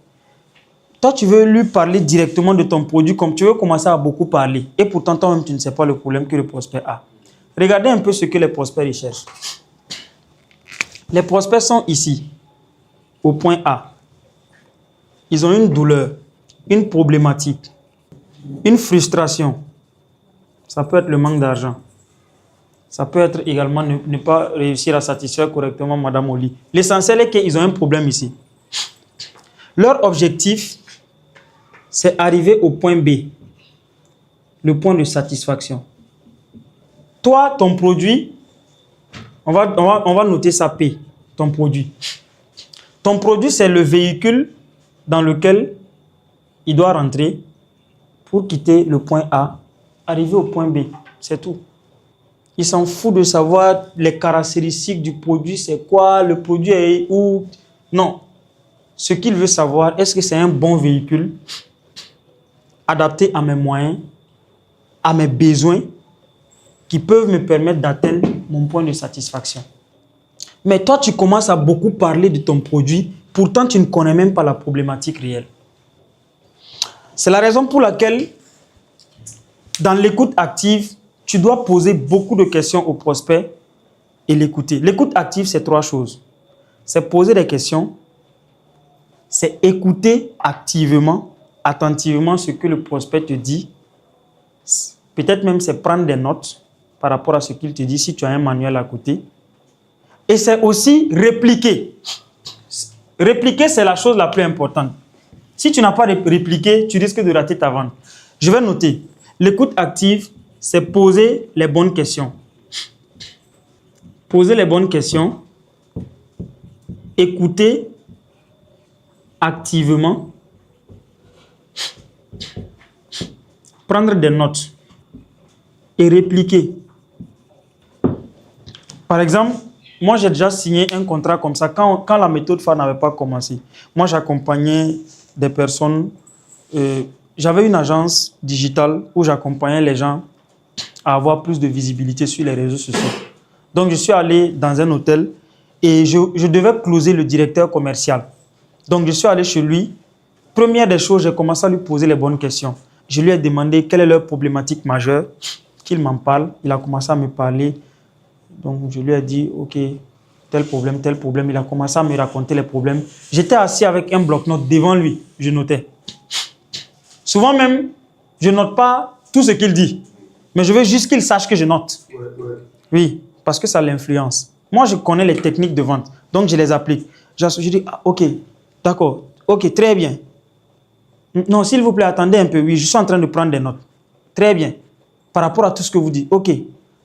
Toi, tu veux lui parler directement de ton produit, comme tu veux commencer à beaucoup parler. Et pourtant, toi-même, tu ne sais pas le problème que le prospect a. Regardez un peu ce que les prospects recherchent. Les prospects sont ici, au point A. Ils ont une douleur, une problématique, une frustration. Ça peut être le manque d'argent. Ça peut être également ne pas réussir à satisfaire correctement Madame Oli. L'essentiel est qu'ils ont un problème ici. Leur objectif, c'est arriver au point B, le point de satisfaction. Toi, ton produit, on va noter ça P. ton produit. Ton produit, c'est le véhicule dans lequel il doit rentrer pour quitter le point A, arriver au point B. C'est tout. Il s'en fout de savoir les caractéristiques du produit, c'est quoi, le produit est où. Non. Ce qu'il veut savoir, est-ce que c'est un bon véhicule adapté à mes moyens, à mes besoins, qui peuvent me permettre d'atteindre mon point de satisfaction. Mais toi, tu commences à beaucoup parler de ton produit, pourtant tu ne connais même pas la problématique réelle. C'est la raison pour laquelle, dans l'écoute active, tu dois poser beaucoup de questions au prospect et l'écouter. L'écoute active, c'est 3 choses. C'est poser des questions, c'est écouter activement, attentivement ce que le prospect te dit. Peut-être même c'est prendre des notes par rapport à ce qu'il te dit si tu as un manuel à côté. Et c'est aussi répliquer. Répliquer, c'est la chose la plus importante. Si tu n'as pas répliqué, tu risques de rater ta vente. Je vais noter. L'écoute active, c'est poser les bonnes questions. Poser les bonnes questions. Écouter activement. Prendre des notes. Et répliquer. Par exemple, moi j'ai déjà signé un contrat comme ça quand la méthode phare n'avait pas commencé. Moi j'accompagnais des personnes. J'avais une agence digitale où j'accompagnais les gens à avoir plus de visibilité sur les réseaux sociaux. Donc je suis allé dans un hôtel et je devais closer le directeur commercial. Donc je suis allé chez lui. Première des choses, j'ai commencé à lui poser les bonnes questions. Je lui ai demandé quelle est leur problématique majeure, qu'il m'en parle. Il a commencé à me parler. Donc je lui ai dit, ok, tel problème, tel problème. Il a commencé à me raconter les problèmes. J'étais assis avec un bloc-notes devant lui. Je notais. Souvent même, je ne note pas tout ce qu'il dit. Mais je veux juste qu'il sache que je note. Oui, parce que ça l'influence. Moi, je connais les techniques de vente. Donc, je les applique. Je dis, ah, ok, d'accord. Ok, très bien. Non, s'il vous plaît, attendez un peu. Oui, je suis en train de prendre des notes. Très bien. Par rapport à tout ce que vous dites. Ok.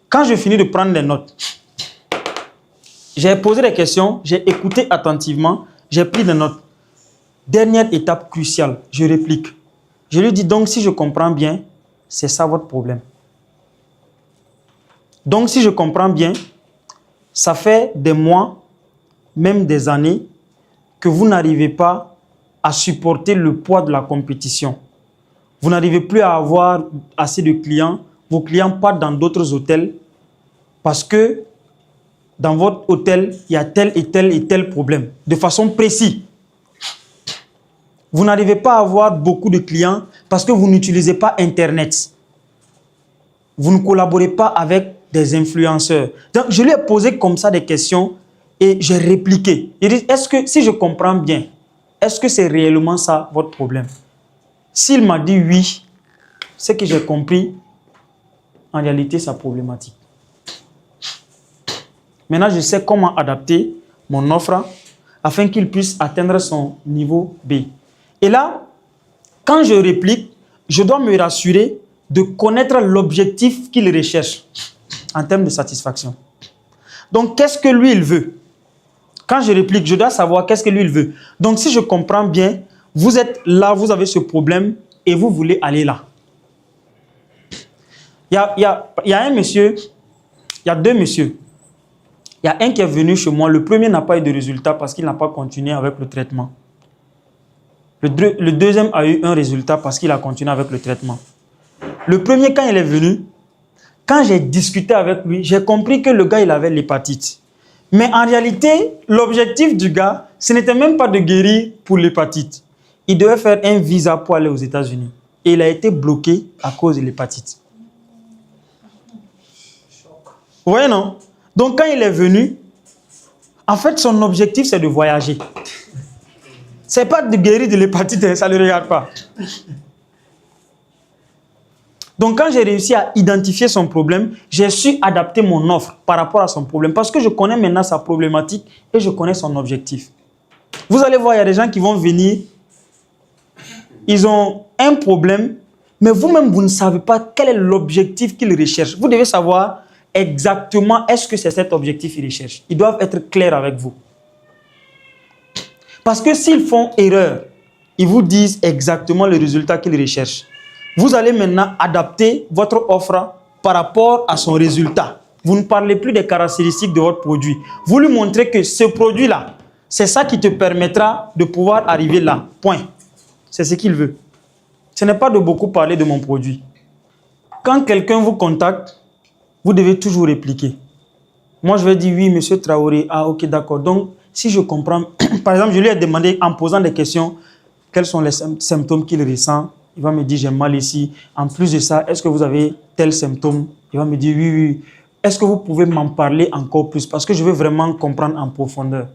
Quand je finis de prendre des notes, j'ai posé des questions, j'ai écouté attentivement, j'ai pris des notes. Dernière étape cruciale, je réplique. Je lui dis donc, si je comprends bien, c'est ça votre problème. Donc, si je comprends bien, ça fait des mois, même des années, que vous n'arrivez pas à supporter le poids de la compétition. Vous n'arrivez plus à avoir assez de clients. Vos clients partent dans d'autres hôtels parce que dans votre hôtel, il y a tel et tel et tel problème, de façon précise. Vous n'arrivez pas à avoir beaucoup de clients parce que vous n'utilisez pas Internet. Vous ne collaborez pas avec des influenceurs. Donc, je lui ai posé comme ça des questions et j'ai répliqué. Il dit, est-ce que, si je comprends bien, est-ce que c'est réellement ça votre problème? S'il m'a dit oui, c'est que j'ai compris en réalité sa problématique. Maintenant, je sais comment adapter mon offre afin qu'il puisse atteindre son niveau B. Et là, quand je réplique, je dois me rassurer de connaître l'objectif qu'il recherche en termes de satisfaction. Donc, qu'est-ce que lui, il veut? Quand je réplique, je dois savoir qu'est-ce que lui, il veut. Donc, si je comprends bien, vous êtes là, vous avez ce problème et vous voulez aller là. Il y a un monsieur, il y a deux messieurs. Il y a un qui est venu chez moi. Le premier n'a pas eu de résultat parce qu'il n'a pas continué avec le traitement. Le deuxième a eu un résultat parce qu'il a continué avec le traitement. Le premier, quand il est venu, quand j'ai discuté avec lui, j'ai compris que le gars, il avait l'hépatite. Mais en réalité, l'objectif du gars, ce n'était même pas de guérir pour l'hépatite. Il devait faire un visa pour aller aux États-Unis. Et il a été bloqué à cause de l'hépatite. Vous voyez, non? Donc, quand il est venu, en fait, son objectif, c'est de voyager. Ce n'est pas de guérir de l'hépatite, ça ne le regarde pas. Donc, quand j'ai réussi à identifier son problème, j'ai su adapter mon offre par rapport à son problème. Parce que je connais maintenant sa problématique et je connais son objectif. Vous allez voir, il y a des gens qui vont venir, ils ont un problème, mais vous-même, vous ne savez pas quel est l'objectif qu'ils recherchent. Vous devez savoir exactement est-ce que c'est cet objectif qu'ils recherchent. Ils doivent être clairs avec vous. Parce que s'ils font erreur, ils vous disent exactement le résultat qu'ils recherchent. Vous allez maintenant adapter votre offre par rapport à son résultat. Vous ne parlez plus des caractéristiques de votre produit. Vous lui montrez que ce produit-là, c'est ça qui te permettra de pouvoir arriver là. Point. C'est ce qu'il veut. Ce n'est pas de beaucoup parler de mon produit. Quand quelqu'un vous contacte, vous devez toujours répliquer. Moi, je vais dire oui, monsieur Traoré. Ah, ok, d'accord. Donc, si je comprends, par exemple, je lui ai demandé en posant des questions, quels sont les symptômes qu'il ressent. Il va me dire, j'ai mal ici. En plus de ça, est-ce que vous avez tel symptôme? Il va me dire, oui, oui. Est-ce que vous pouvez m'en parler encore plus? Parce que je veux vraiment comprendre en profondeur.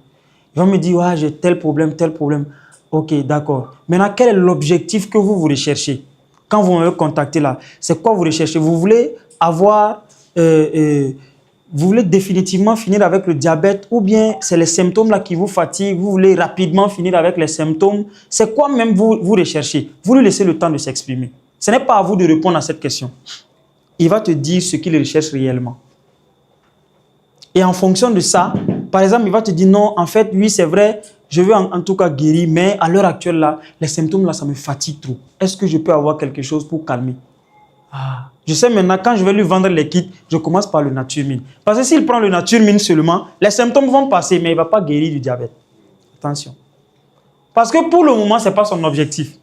Il va me dire, ouais, j'ai tel problème, tel problème. Ok, d'accord. Maintenant, quel est l'objectif que vous recherchez? Quand vous me contactez là, c'est quoi vous recherchez? Vous voulez avoir... vous voulez définitivement finir avec le diabète ou bien c'est les symptômes là qui vous fatiguent, vous voulez rapidement finir avec les symptômes? C'est quoi même vous recherchez? Vous lui laissez le temps de s'exprimer. Ce n'est pas à vous de répondre à cette question. Il va te dire ce qu'il recherche réellement. Et en fonction de ça, par exemple, il va te dire non, en fait, oui, c'est vrai, je veux en tout cas guérir, mais à l'heure actuelle, là, les symptômes, là, ça me fatigue trop. Est-ce que je peux avoir quelque chose pour calmer? Ah. Je sais maintenant, quand je vais lui vendre les kits, je commence par le Nature Mine. Parce que s'il prend le Nature Mine seulement, les symptômes vont passer, mais il ne va pas guérir du diabète. Attention. Parce que pour le moment, ce n'est pas son objectif.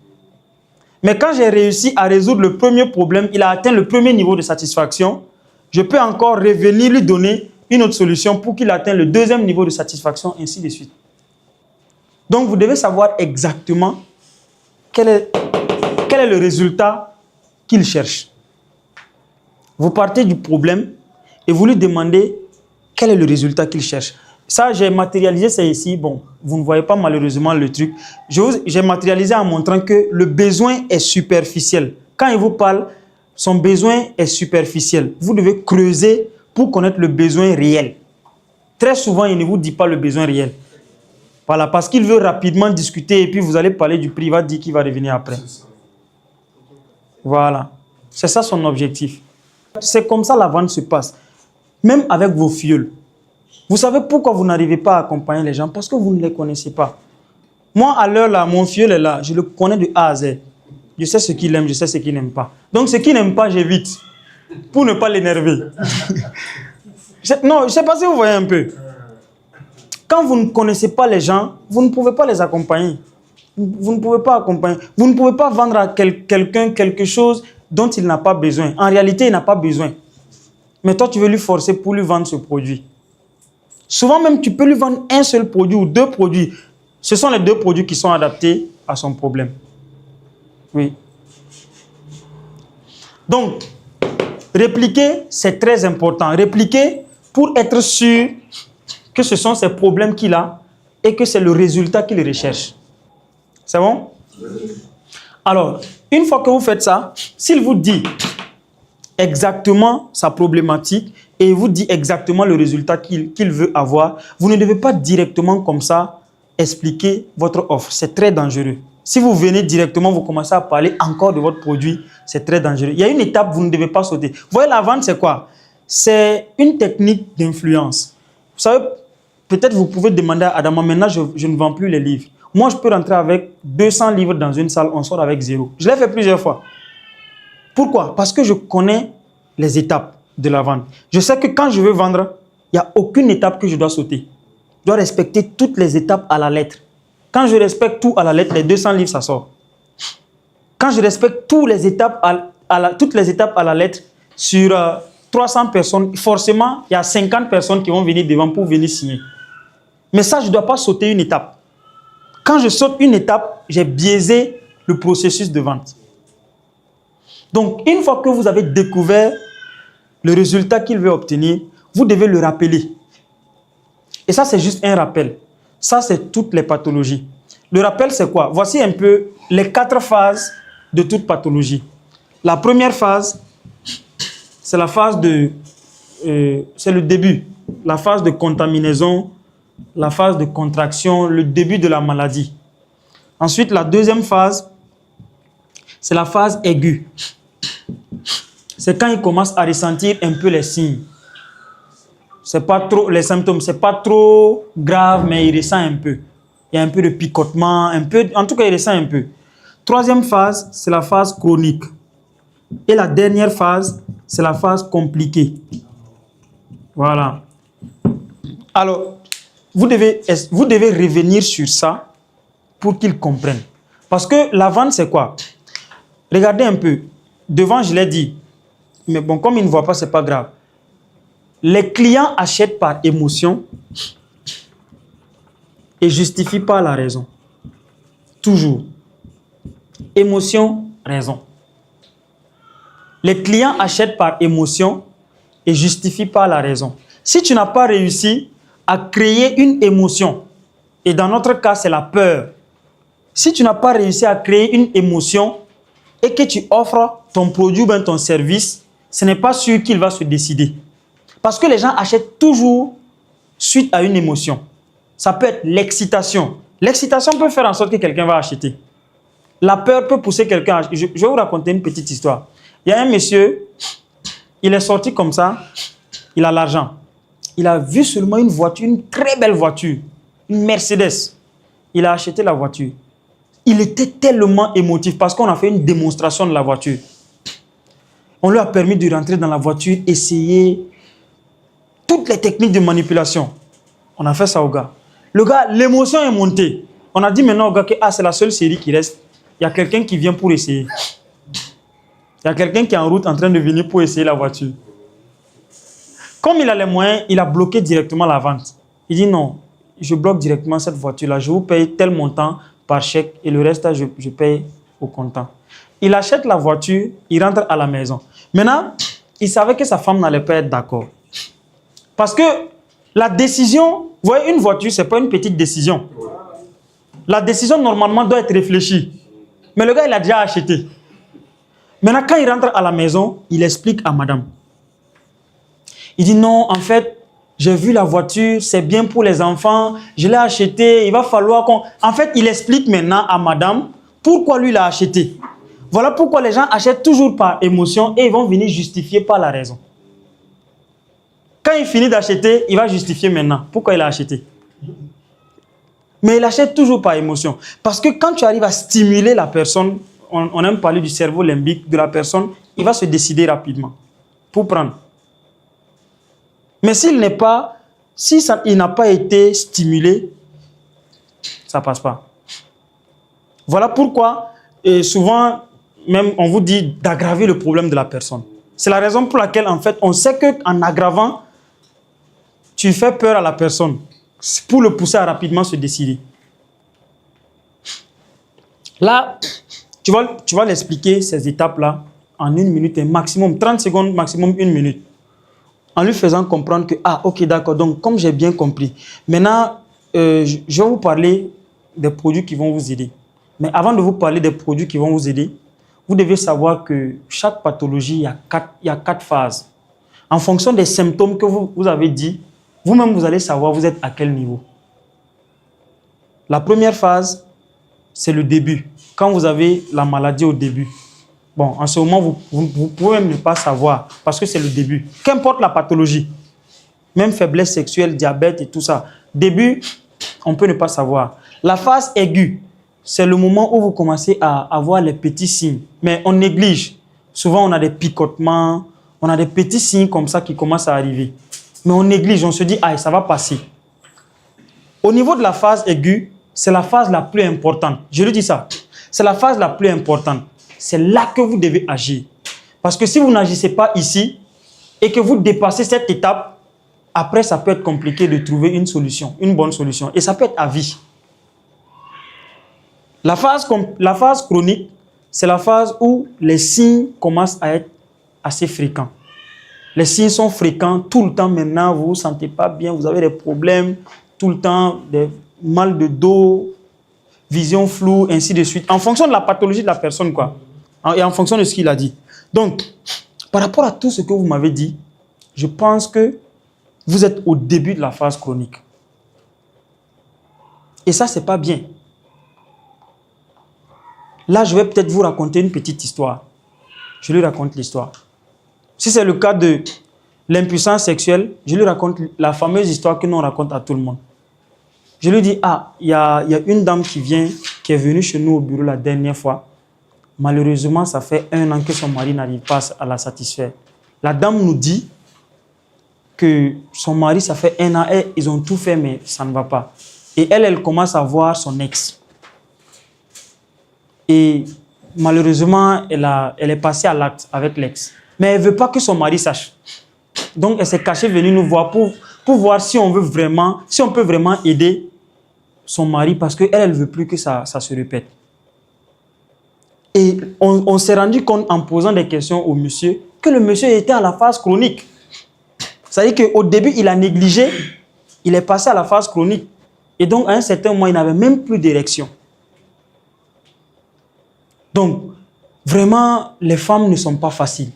Mais quand j'ai réussi à résoudre le premier problème, il a atteint le premier niveau de satisfaction, je peux encore revenir lui donner une autre solution pour qu'il atteigne le deuxième niveau de satisfaction, ainsi de suite. Donc, vous devez savoir exactement quel est le résultat qu'il cherche. Vous partez du problème et vous lui demandez quel est le résultat qu'il cherche. Ça, j'ai matérialisé ça ici. Bon, vous ne voyez pas malheureusement le truc. J'ai matérialisé en montrant que le besoin est superficiel. Quand il vous parle, son besoin est superficiel. Vous devez creuser pour connaître le besoin réel. Très souvent, il ne vous dit pas le besoin réel. Voilà, parce qu'il veut rapidement discuter et puis vous allez parler du prix, il va dire qu'il va revenir après. Voilà. C'est ça son objectif. C'est comme ça la vente se passe. Même avec vos filleuls. Vous savez pourquoi vous n'arrivez pas à accompagner les gens? Parce que vous ne les connaissez pas. Moi, à l'heure là, mon filleul est là. Je le connais de A à Z. Je sais ce qu'il aime, je sais ce qu'il n'aime pas. Donc, ce qu'il n'aime pas, j'évite. Pour ne pas l'énerver. Non, je ne sais pas si vous voyez un peu. Quand vous ne connaissez pas les gens, vous ne pouvez pas les accompagner. Vous ne pouvez pas accompagner. Vous ne pouvez pas vendre à quelqu'un quelque chose dont il n'a pas besoin. En réalité, il n'a pas besoin. Mais toi, tu veux lui forcer pour lui vendre ce produit. Souvent même, tu peux lui vendre un seul produit ou deux produits. Ce sont les deux produits qui sont adaptés à son problème. Oui. Donc, répliquer, c'est très important. Répliquer pour être sûr que ce sont ces problèmes qu'il a et que c'est le résultat qu'il recherche. C'est bon? Alors, une fois que vous faites ça, s'il vous dit exactement sa problématique et il vous dit exactement le résultat qu'il veut avoir, vous ne devez pas directement comme ça expliquer votre offre. C'est très dangereux. Si vous venez directement, vous commencez à parler encore de votre produit, c'est très dangereux. Il y a une étape, vous ne devez pas sauter. Vous voyez, la vente, c'est quoi? C'est une technique d'influence. Vous savez, peut-être vous pouvez demander à Adama, maintenant, je ne vends plus les livres. Moi, je peux rentrer avec 200 livres dans une salle, on sort avec 0. Je l'ai fait plusieurs fois. Pourquoi? Parce que je connais les étapes de la vente. Je sais que quand je veux vendre, il n'y a aucune étape que je dois sauter. Je dois respecter toutes les étapes à la lettre. Quand je respecte tout à la lettre, les 200 livres, ça sort. Quand je respecte toutes les étapes à la lettre, sur 300 personnes, forcément, il y a 50 personnes qui vont venir devant pour venir signer. Mais ça, je ne dois pas sauter une étape. Quand je saute une étape, j'ai biaisé le processus de vente. Donc, une fois que vous avez découvert le résultat qu'il veut obtenir, vous devez le rappeler. Et ça, c'est juste un rappel. Ça, c'est toutes les pathologies. Le rappel, c'est quoi? Voici un peu les 4 phases de toute pathologie. La première phase, c'est la phase de... c'est le début. La phase de contaminaison, la phase de contraction, le début de la maladie. Ensuite, la deuxième phase, c'est la phase aiguë. C'est quand il commence à ressentir un peu les signes. C'est pas trop les symptômes, c'est pas trop grave, mais il ressent un peu. il y a un peu de picotement, un peu, en tout cas, il ressent un peu. Troisième phase, c'est la phase chronique. Et la dernière phase, c'est la phase compliquée. Voilà. Alors, vous devez revenir sur ça pour qu'ils comprennent. Parce que la vente, c'est quoi? Regardez un peu. Devant, je l'ai dit. Mais bon, comme ils ne voient pas, ce n'est pas grave. Les clients achètent par émotion et justifient par la raison. Toujours. Émotion, raison. Les clients achètent par émotion et justifient par la raison. Si tu n'as pas réussi à créer une émotion, et dans notre cas, c'est la peur. Si tu n'as pas réussi à créer une émotion et que tu offres ton produit ou bien ton service, ce n'est pas sûr qu'il va se décider. Parce que les gens achètent toujours suite à une émotion. Ça peut être l'excitation. L'excitation peut faire en sorte que quelqu'un va acheter. La peur peut pousser quelqu'un à acheter. Je vais vous raconter une petite histoire. Il y a un monsieur, il est sorti comme ça, il a l'argent. Il a vu seulement une voiture, une très belle voiture, une Mercedes. Il a acheté la voiture. Il était tellement émotif parce qu'on a fait une démonstration de la voiture. On lui a permis de rentrer dans la voiture, essayer toutes les techniques de manipulation. On a fait ça au gars. Le gars, l'émotion est montée. On a dit maintenant au gars que c'est la seule série qui reste. Il y a quelqu'un qui vient pour essayer. Il y a quelqu'un qui est en route en train de venir pour essayer la voiture. Comme il a les moyens, il a bloqué directement la vente. Il dit non, je bloque directement cette voiture-là. Je vous paye tel montant par chèque et le reste, je paye au comptant. Il achète la voiture, il rentre à la maison. Maintenant, il savait que sa femme n'allait pas être d'accord. Parce que la décision, vous voyez, une voiture, ce n'est pas une petite décision. La décision, normalement, doit être réfléchie. Mais le gars, il a déjà acheté. Maintenant, quand il rentre à la maison, il explique à madame. Il dit non, en fait, j'ai vu la voiture, c'est bien pour les enfants, je l'ai acheté, il va falloir qu'on... En fait, il explique maintenant à madame pourquoi lui l'a acheté. Voilà pourquoi les gens achètent toujours par émotion et ils vont venir justifier par la raison. Quand il finit d'acheter, il va justifier maintenant pourquoi il a acheté. Mais il achète toujours par émotion. Parce que quand tu arrives à stimuler la personne, on aime parler du cerveau limbique de la personne, il va se décider rapidement pour prendre. Mais s'il n'a pas été stimulé, ça ne passe pas. Voilà pourquoi, et souvent, même on vous dit d'aggraver le problème de la personne. C'est la raison pour laquelle, en fait, on sait qu'en aggravant, tu fais peur à la personne pour le pousser à rapidement se décider. Là, tu vas l'expliquer, ces étapes-là, en 1 minute et maximum, 30 secondes, maximum 1 minute. En lui faisant comprendre que, ok, d'accord, donc comme j'ai bien compris, maintenant, je vais vous parler des produits qui vont vous aider. Mais avant de vous parler des produits qui vont vous aider, vous devez savoir que chaque pathologie, il y a 4 phases. En fonction des symptômes que vous avez dit, vous-même, vous allez savoir vous êtes à quel niveau. La première phase, c'est le début. Quand vous avez la maladie au début. Bon, en ce moment, vous pouvez même ne pas savoir parce que c'est le début. Qu'importe la pathologie, même faiblesse sexuelle, diabète et tout ça, début, on peut ne pas savoir. La phase aiguë, c'est le moment où vous commencez à avoir les petits signes. Mais on néglige. Souvent, on a des picotements, on a des petits signes comme ça qui commencent à arriver. Mais on néglige, on se dit, ça va passer. Au niveau de la phase aiguë, c'est la phase la plus importante. Je le dis ça. C'est la phase la plus importante. C'est là que vous devez agir. Parce que si vous n'agissez pas ici et que vous dépassez cette étape, après, ça peut être compliqué de trouver une solution, une bonne solution. Et ça peut être à vie. La phase chronique, c'est la phase où les signes commencent à être assez fréquents. Les signes sont fréquents tout le temps maintenant, vous ne vous sentez pas bien, vous avez des problèmes, tout le temps, des mal de dos, vision floue, ainsi de suite. En fonction de la pathologie de la personne, quoi. Et en fonction de ce qu'il a dit. Donc, par rapport à tout ce que vous m'avez dit, je pense que vous êtes au début de la phase chronique. Et ça, ce n'est pas bien. Là, je vais peut-être vous raconter une petite histoire. Je lui raconte l'histoire. Si c'est le cas de l'impuissance sexuelle, je lui raconte la fameuse histoire que nous on raconte à tout le monde. Je lui dis, ah, il y a une dame qui est venue chez nous au bureau la dernière fois. Malheureusement, ça fait 1 an que son mari n'arrive pas à la satisfaire. La dame nous dit que son mari, ça fait 1 an, ils ont tout fait, mais ça ne va pas. Et elle commence à voir son ex. Et malheureusement, elle est passée à l'acte avec l'ex. Mais elle ne veut pas que son mari sache. Donc, elle s'est cachée venue nous voir pour voir si on peut vraiment aider son mari, parce qu'elle ne veut plus que ça se répète. Et on s'est rendu compte en posant des questions au monsieur que le monsieur était à la phase chronique. C'est-à-dire qu'au début, il a négligé, il est passé à la phase chronique. Et donc, à un certain moment, il n'avait même plus d'érection. Donc, vraiment, les femmes ne sont pas faciles.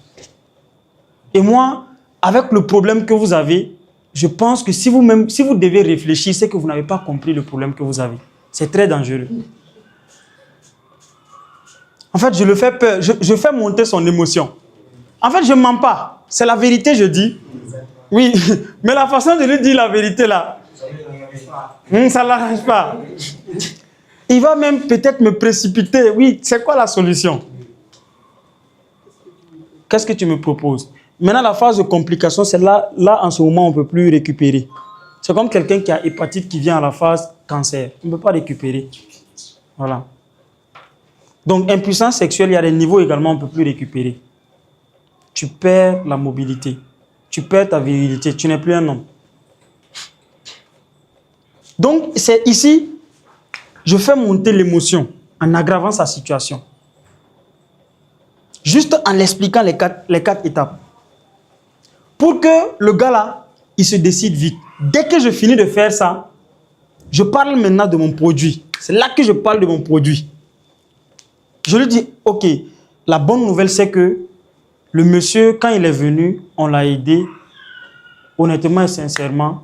Et moi, avec le problème que vous avez, je pense que si vous devez réfléchir, c'est que vous n'avez pas compris le problème que vous avez. C'est très dangereux. En fait, je le fais peur, je fais monter son émotion. En fait, je ne mens pas. C'est la vérité, je dis. Oui, mais la façon de lui dire la vérité, là, ça ne l'arrange pas. Il va même peut-être me précipiter. Oui, c'est quoi la solution? Qu'est-ce que tu me proposes? Maintenant, la phase de complication, c'est là, en ce moment, on ne peut plus récupérer. C'est comme quelqu'un qui a hépatite qui vient à la phase cancer. On ne peut pas récupérer. Voilà. Donc, impuissance sexuelle, il y a des niveaux également, on ne peut plus récupérer. Tu perds la mobilité. Tu perds ta virilité. Tu n'es plus un homme. Donc, c'est ici, je fais monter l'émotion en aggravant sa situation. Juste en l'expliquant les quatre étapes. Pour que le gars là, il se décide vite. Dès que je finis de faire ça, je parle maintenant de mon produit. C'est là que je parle de mon produit. Je lui dis, ok, la bonne nouvelle c'est que le monsieur, quand il est venu, on l'a aidé. Honnêtement et sincèrement,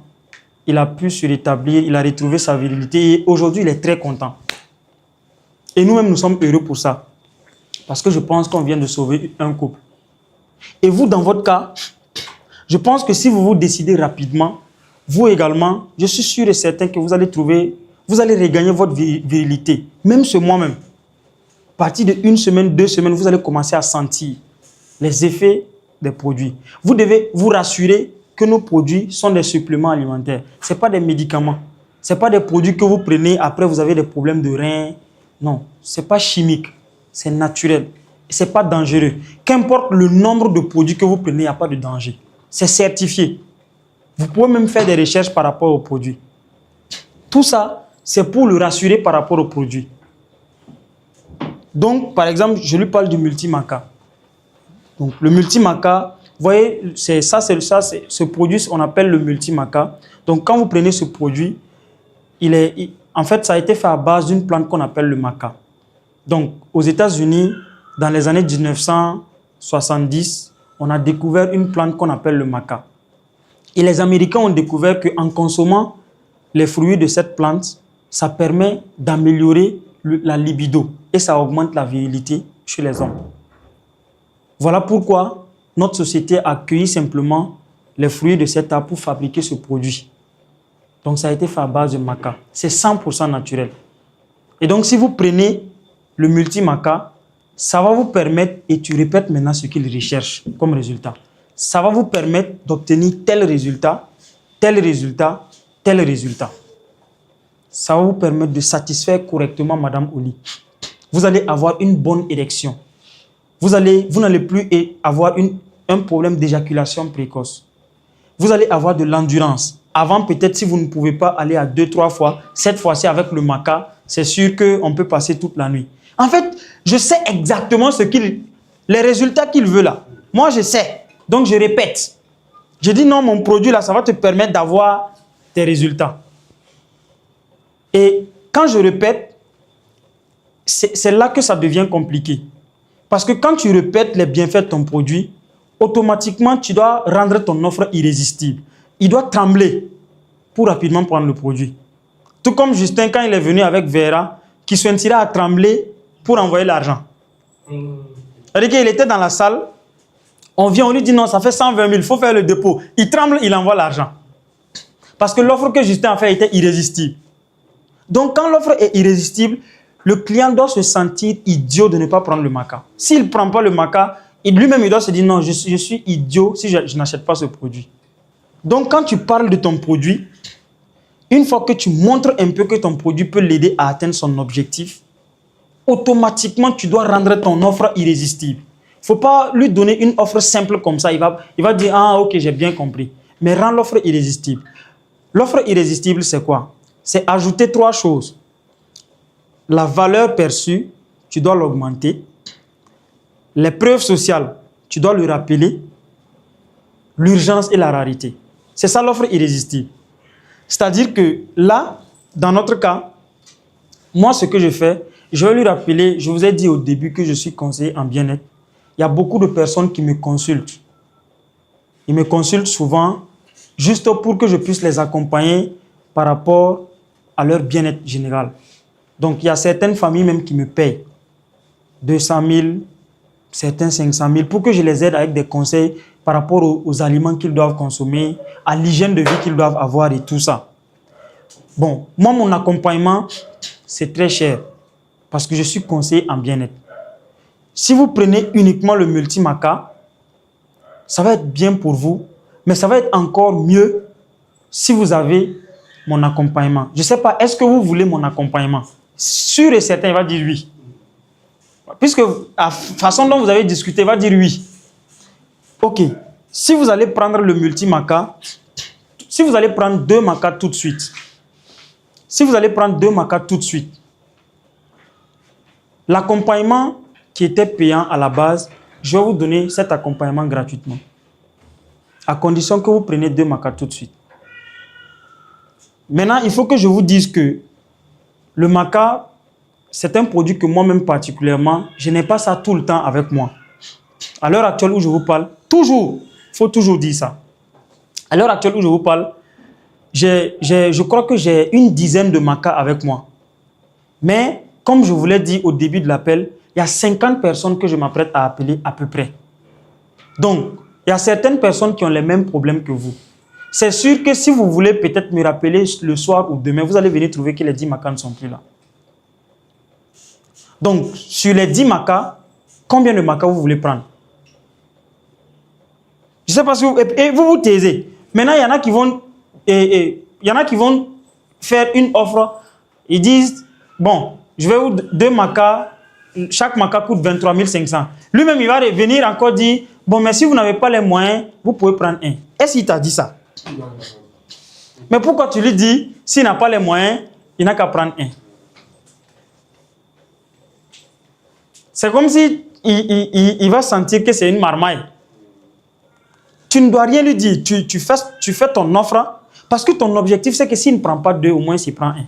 il a pu se rétablir, il a retrouvé sa virilité et aujourd'hui il est très content. Et nous-mêmes, nous sommes heureux pour ça. Parce que je pense qu'on vient de sauver un couple. Et vous, dans votre cas, je pense que si vous vous décidez rapidement, vous également, je suis sûr et certain que vous allez regagner votre virilité. Même ce mois-même. À partir de 1 semaine, 2 semaines, vous allez commencer à sentir les effets des produits. Vous devez vous rassurer que nos produits sont des suppléments alimentaires. Ce n'est pas des médicaments. Ce n'est pas des produits que vous prenez, après vous avez des problèmes de reins. Non, ce n'est pas chimique. C'est naturel. Ce n'est pas dangereux. Qu'importe le nombre de produits que vous prenez, il n'y a pas de danger. C'est certifié. Vous pouvez même faire des recherches par rapport aux produits. Tout ça, c'est pour le rassurer par rapport aux produits. Donc, par exemple, je lui parle du multimaca. Donc, le multimaca, vous voyez, ce produit, on appelle le multimaca. Donc, quand vous prenez ce produit, en fait, ça a été fait à base d'une plante qu'on appelle le maca. Donc, aux États-Unis, dans les années 1970, on a découvert une plante qu'on appelle le maca. Et les Américains ont découvert qu'en consommant les fruits de cette plante, ça permet d'améliorer la libido et ça augmente la virilité chez les hommes. Voilà pourquoi notre société a accueilli simplement les fruits de cet arbre pour fabriquer ce produit. Donc, ça a été fait à base de maca. C'est 100% naturel. Et donc, si vous prenez le multimaca, ça va vous permettre, et tu répètes maintenant ce qu'il recherche comme résultat, ça va vous permettre d'obtenir tel résultat, tel résultat, tel résultat. Ça va vous permettre de satisfaire correctement Madame Oli. Vous allez avoir une bonne érection. Vous n'allez plus avoir un problème d'éjaculation précoce. Vous allez avoir de l'endurance. Avant, peut-être, si vous ne pouvez pas aller à 2-3 fois, cette fois-ci avec le maca, c'est sûr qu'on peut passer toute la nuit. En fait, je sais exactement les résultats qu'il veut là. Moi, je sais. Donc, je répète. Je dis non, mon produit là, ça va te permettre d'avoir tes résultats. Et quand je répète, c'est là que ça devient compliqué. Parce que quand tu répètes les bienfaits de ton produit, automatiquement, tu dois rendre ton offre irrésistible. Il doit trembler pour rapidement prendre le produit. Tout comme Justin, quand il est venu avec Vera, qui se sentira à trembler pour envoyer l'argent. C'est-à-dire qu'il était dans la salle, on vient, on lui dit non, ça fait 120 000, il faut faire le dépôt. Il tremble, il envoie l'argent. Parce que l'offre que Justin a fait était irrésistible. Donc, quand l'offre est irrésistible, le client doit se sentir idiot de ne pas prendre le maca. S'il ne prend pas le maca, lui-même, il doit se dire non, je suis idiot si je n'achète pas ce produit. Donc, quand tu parles de ton produit, une fois que tu montres un peu que ton produit peut l'aider à atteindre son objectif, automatiquement, tu dois rendre ton offre irrésistible. Il ne faut pas lui donner une offre simple comme ça. Il va dire, ah ok, j'ai bien compris. Mais rends l'offre irrésistible. L'offre irrésistible, c'est quoi? C'est ajouter 3 choses. La valeur perçue, tu dois l'augmenter. Les preuves sociales, tu dois le rappeler. L'urgence et la rareté. C'est ça l'offre irrésistible. C'est-à-dire que là, dans notre cas, moi, ce que je fais, je vais lui rappeler, je vous ai dit au début que je suis conseiller en bien-être. Il y a beaucoup de personnes qui me consultent. Ils me consultent souvent juste pour que je puisse les accompagner par rapport à leur bien-être général. Donc, il y a certaines familles même qui me payent 200 000, certains 500 000 pour que je les aide avec des conseils par rapport aux aliments qu'ils doivent consommer, à l'hygiène de vie qu'ils doivent avoir et tout ça. Bon, moi, mon accompagnement, c'est très cher parce que je suis conseiller en bien-être. Si vous prenez uniquement le multi-maca, ça va être bien pour vous, mais ça va être encore mieux si vous avez mon accompagnement. Je ne sais pas, est-ce que vous voulez mon accompagnement? Sûr et certain, il va dire oui. Puisque la façon dont vous avez discuté, il va dire oui. Ok, si vous allez prendre le multi-maca, si vous allez prendre 2 macas tout de suite, l'accompagnement qui était payant à la base, je vais vous donner cet accompagnement gratuitement. À condition que vous preniez 2 macas tout de suite. Maintenant, il faut que je vous dise que le maca, c'est un produit que moi-même particulièrement, je n'ai pas ça tout le temps avec moi. À l'heure actuelle où je vous parle, toujours, il faut toujours dire ça. À l'heure actuelle où je vous parle, je crois que j'ai une dizaine de macas avec moi. Mais, comme je vous l'ai dit au début de l'appel, il y a 50 personnes que je m'apprête à appeler à peu près. Donc, il y a certaines personnes qui ont les mêmes problèmes que vous. C'est sûr que si vous voulez peut-être me rappeler le soir ou demain, vous allez venir trouver que les 10 macas ne sont plus là. Donc, sur les 10 macas, combien de macas vous voulez prendre? Je ne sais pas si vous... Et vous vous taisez. Maintenant, il y en a qui vont... il y en a qui vont faire une offre. Ils disent, bon, je vais vous 2 macas, chaque maca coûte 23 500. Lui-même, il va revenir encore dire, bon, mais si vous n'avez pas les moyens, vous pouvez prendre un. Est-ce qu'il t'a dit ça? Mais pourquoi tu lui dis, s'il n'a pas les moyens, il n'a qu'à prendre un? C'est comme si il va sentir que c'est une marmaille. Tu ne dois rien lui dire. Tu fais ton offre parce que ton objectif, c'est que s'il ne prend pas 2, au moins s'il prend un.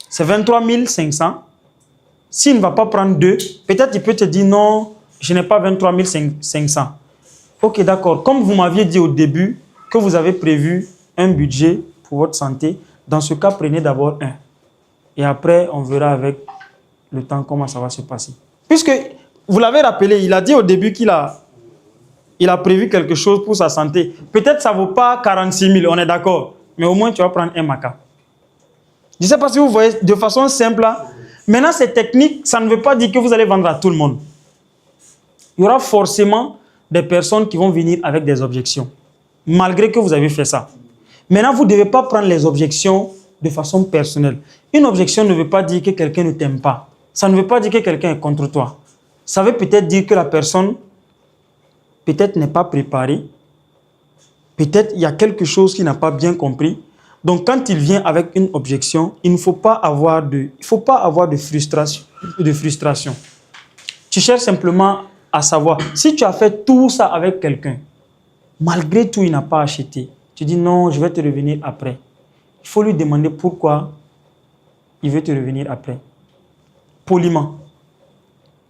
C'est 23 500. S'il ne va pas prendre 2, peut-être il peut te dire non, je n'ai pas 23 500. Ok, d'accord. Comme vous m'aviez dit au début que vous avez prévu un budget pour votre santé, dans ce cas, prenez d'abord un. Et après, on verra avec le temps comment ça va se passer. Puisque, vous l'avez rappelé, il a dit au début qu'il a prévu quelque chose pour sa santé. Peut-être ça ne vaut pas 46 000, on est d'accord. Mais au moins, tu vas prendre un maca. Je ne sais pas si vous voyez de façon simple. Là. Maintenant, ces techniques, ça ne veut pas dire que vous allez vendre à tout le monde. Il y aura forcément des personnes qui vont venir avec des objections, malgré que vous avez fait ça. Maintenant, vous ne devez pas prendre les objections de façon personnelle. Une objection ne veut pas dire que quelqu'un ne t'aime pas. Ça ne veut pas dire que quelqu'un est contre toi. Ça veut peut-être dire que la personne, peut-être n'est pas préparée. Peut-être il y a quelque chose qu'il n'a pas bien compris. Donc, quand il vient avec une objection, il ne faut pas avoir de frustration. Tu cherches simplement à savoir, si tu as fait tout ça avec quelqu'un, malgré tout, il n'a pas acheté. Tu dis non, je vais te revenir après. Il faut lui demander pourquoi il veut te revenir après. Poliment.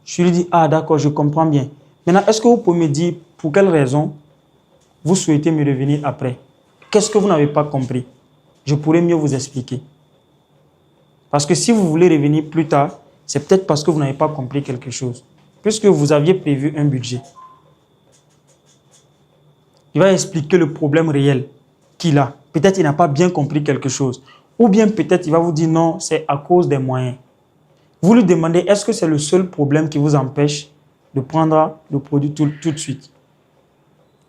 Je lui dis, ah d'accord, je comprends bien. Maintenant, est-ce que vous pouvez me dire pour quelle raison vous souhaitez me revenir après? Qu'est-ce que vous n'avez pas compris? Je pourrais mieux vous expliquer. Parce que si vous voulez revenir plus tard, c'est peut-être parce que vous n'avez pas compris quelque chose. Puisque vous aviez prévu un budget. Il va expliquer le problème réel qu'il a. Peut-être qu'il n'a pas bien compris quelque chose. Ou bien peut-être il va vous dire non, c'est à cause des moyens. Vous lui demandez, est-ce que c'est le seul problème qui vous empêche de prendre le produit tout de suite?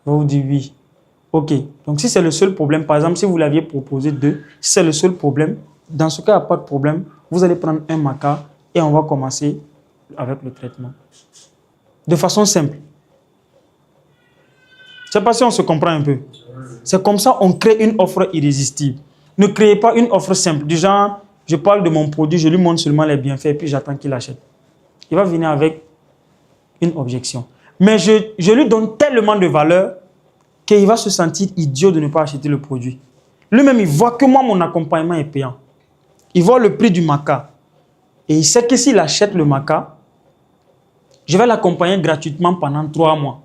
Il va vous dire oui. OK. Donc si c'est le seul problème, par exemple, si vous l'aviez proposé 2, si c'est le seul problème, dans ce cas, il n'y a pas de problème. Vous allez prendre un maca et on va commencer avec le traitement. De façon simple. Je ne sais pas si on se comprend un peu. C'est comme ça qu'on crée une offre irrésistible. Ne créez pas une offre simple. Du genre, je parle de mon produit, je lui montre seulement les bienfaits et puis j'attends qu'il achète. Il va venir avec une objection. Mais je lui donne tellement de valeur qu'il va se sentir idiot de ne pas acheter le produit. Lui-même, il voit que moi, mon accompagnement est payant. Il voit le prix du maca. Et il sait que s'il achète le maca, je vais l'accompagner gratuitement pendant 3 mois.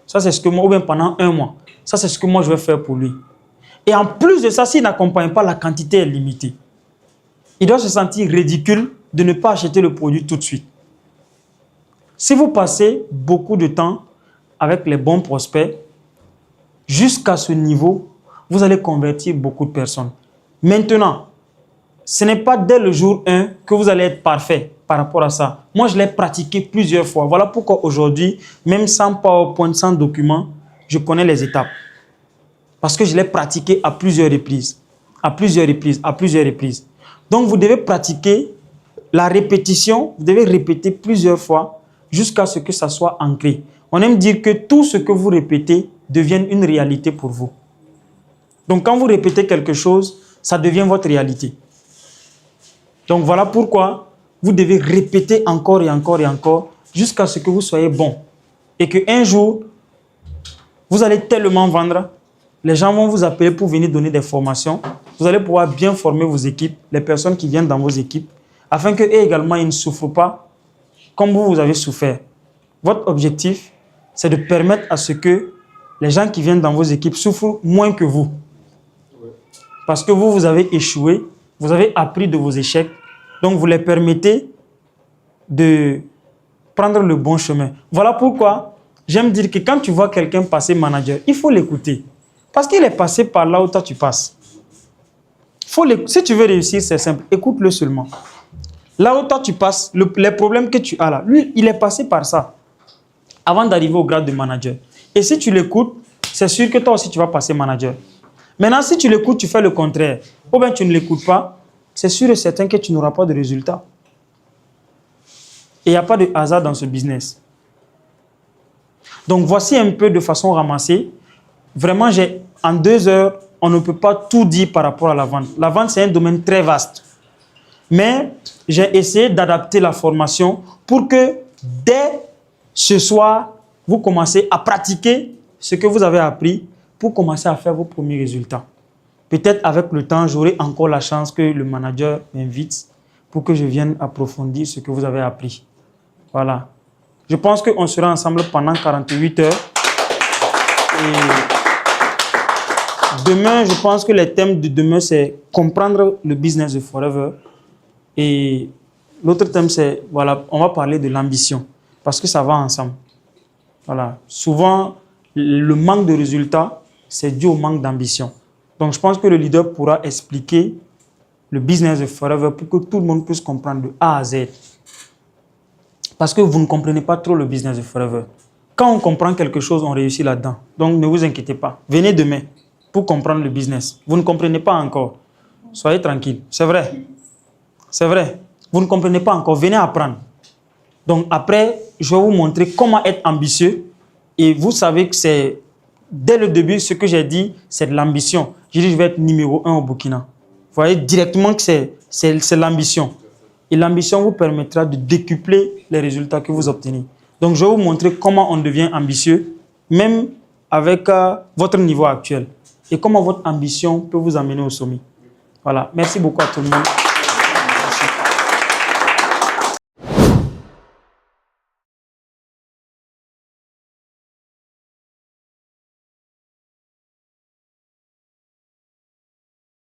Ça, c'est ce que moi, ou bien pendant 1 mois. Ça, c'est ce que moi, je vais faire pour lui. Et en plus de ça, s'il n'accompagne pas, la quantité est limitée. Il doit se sentir ridicule de ne pas acheter le produit tout de suite. Si vous passez beaucoup de temps avec les bons prospects, jusqu'à ce niveau, vous allez convertir beaucoup de personnes. Maintenant, ce n'est pas dès le jour 1 que vous allez être parfait par rapport à ça. Moi, je l'ai pratiqué plusieurs fois. Voilà pourquoi aujourd'hui, même sans PowerPoint, sans document, je connais les étapes. Parce que je l'ai pratiqué à plusieurs reprises. À plusieurs reprises, à plusieurs reprises. Donc, vous devez pratiquer la répétition. Vous devez répéter plusieurs fois jusqu'à ce que ça soit ancré. On aime dire que tout ce que vous répétez devienne une réalité pour vous. Donc, quand vous répétez quelque chose, ça devient votre réalité. Donc, voilà pourquoi vous devez répéter encore et encore et encore jusqu'à ce que vous soyez bon. Et qu'un jour, vous allez tellement vendre, les gens vont vous appeler pour venir donner des formations. Vous allez pouvoir bien former vos équipes, les personnes qui viennent dans vos équipes, afin qu'eux également, ils ne souffrent pas comme vous avez souffert. Votre objectif, c'est de permettre à ce que les gens qui viennent dans vos équipes souffrent moins que vous. Parce que vous avez échoué, vous avez appris de vos échecs, donc vous les permettez de prendre le bon chemin. Voilà pourquoi j'aime dire que quand tu vois quelqu'un passer manager, il faut l'écouter. Parce qu'il est passé par là où toi tu passes. Si tu veux réussir, c'est simple, écoute-le seulement. Là où toi tu passes, les problèmes que tu as là, lui, il est passé par ça avant d'arriver au grade de manager. Et si tu l'écoutes, c'est sûr que toi aussi tu vas passer manager. Maintenant, si tu l'écoutes, tu fais le contraire, ou bien tu ne l'écoutes pas, c'est sûr et certain que tu n'auras pas de résultat. Et il n'y a pas de hasard dans ce business. Donc, voici un peu de façon ramassée. Vraiment, en 2 heures, on ne peut pas tout dire par rapport à la vente. La vente, c'est un domaine très vaste. Mais j'ai essayé d'adapter la formation pour que dès ce soir, vous commencez à pratiquer ce que vous avez appris pour commencer à faire vos premiers résultats. Peut-être avec le temps, j'aurai encore la chance que le manager m'invite pour que je vienne approfondir ce que vous avez appris. Voilà. Je pense qu'on sera ensemble pendant 48 heures. Et demain, je pense que les thèmes de demain, c'est comprendre le business de Forever. Et l'autre thème, c'est, voilà, on va parler de l'ambition. Parce que ça va ensemble. Voilà. Souvent, le manque de résultats, c'est dû au manque d'ambition. Donc, je pense que le leader pourra expliquer le business de Forever pour que tout le monde puisse comprendre de A à Z. Parce que vous ne comprenez pas trop le business de Forever. Quand on comprend quelque chose, on réussit là-dedans. Donc, ne vous inquiétez pas. Venez demain pour comprendre le business. Vous ne comprenez pas encore. Soyez tranquille. C'est vrai. C'est vrai. Vous ne comprenez pas encore. Venez apprendre. Donc, après, je vais vous montrer comment être ambitieux. Et vous savez que c'est, dès le début, ce que j'ai dit, c'est de l'ambition. J'ai dit, je vais être numéro 1 au Burkina. Vous voyez directement que c'est l'ambition. Et l'ambition vous permettra de décupler les résultats que vous obtenez. Donc, je vais vous montrer comment on devient ambitieux, même avec votre niveau actuel. Et comment votre ambition peut vous amener au sommet. Voilà. Merci beaucoup à tout le monde.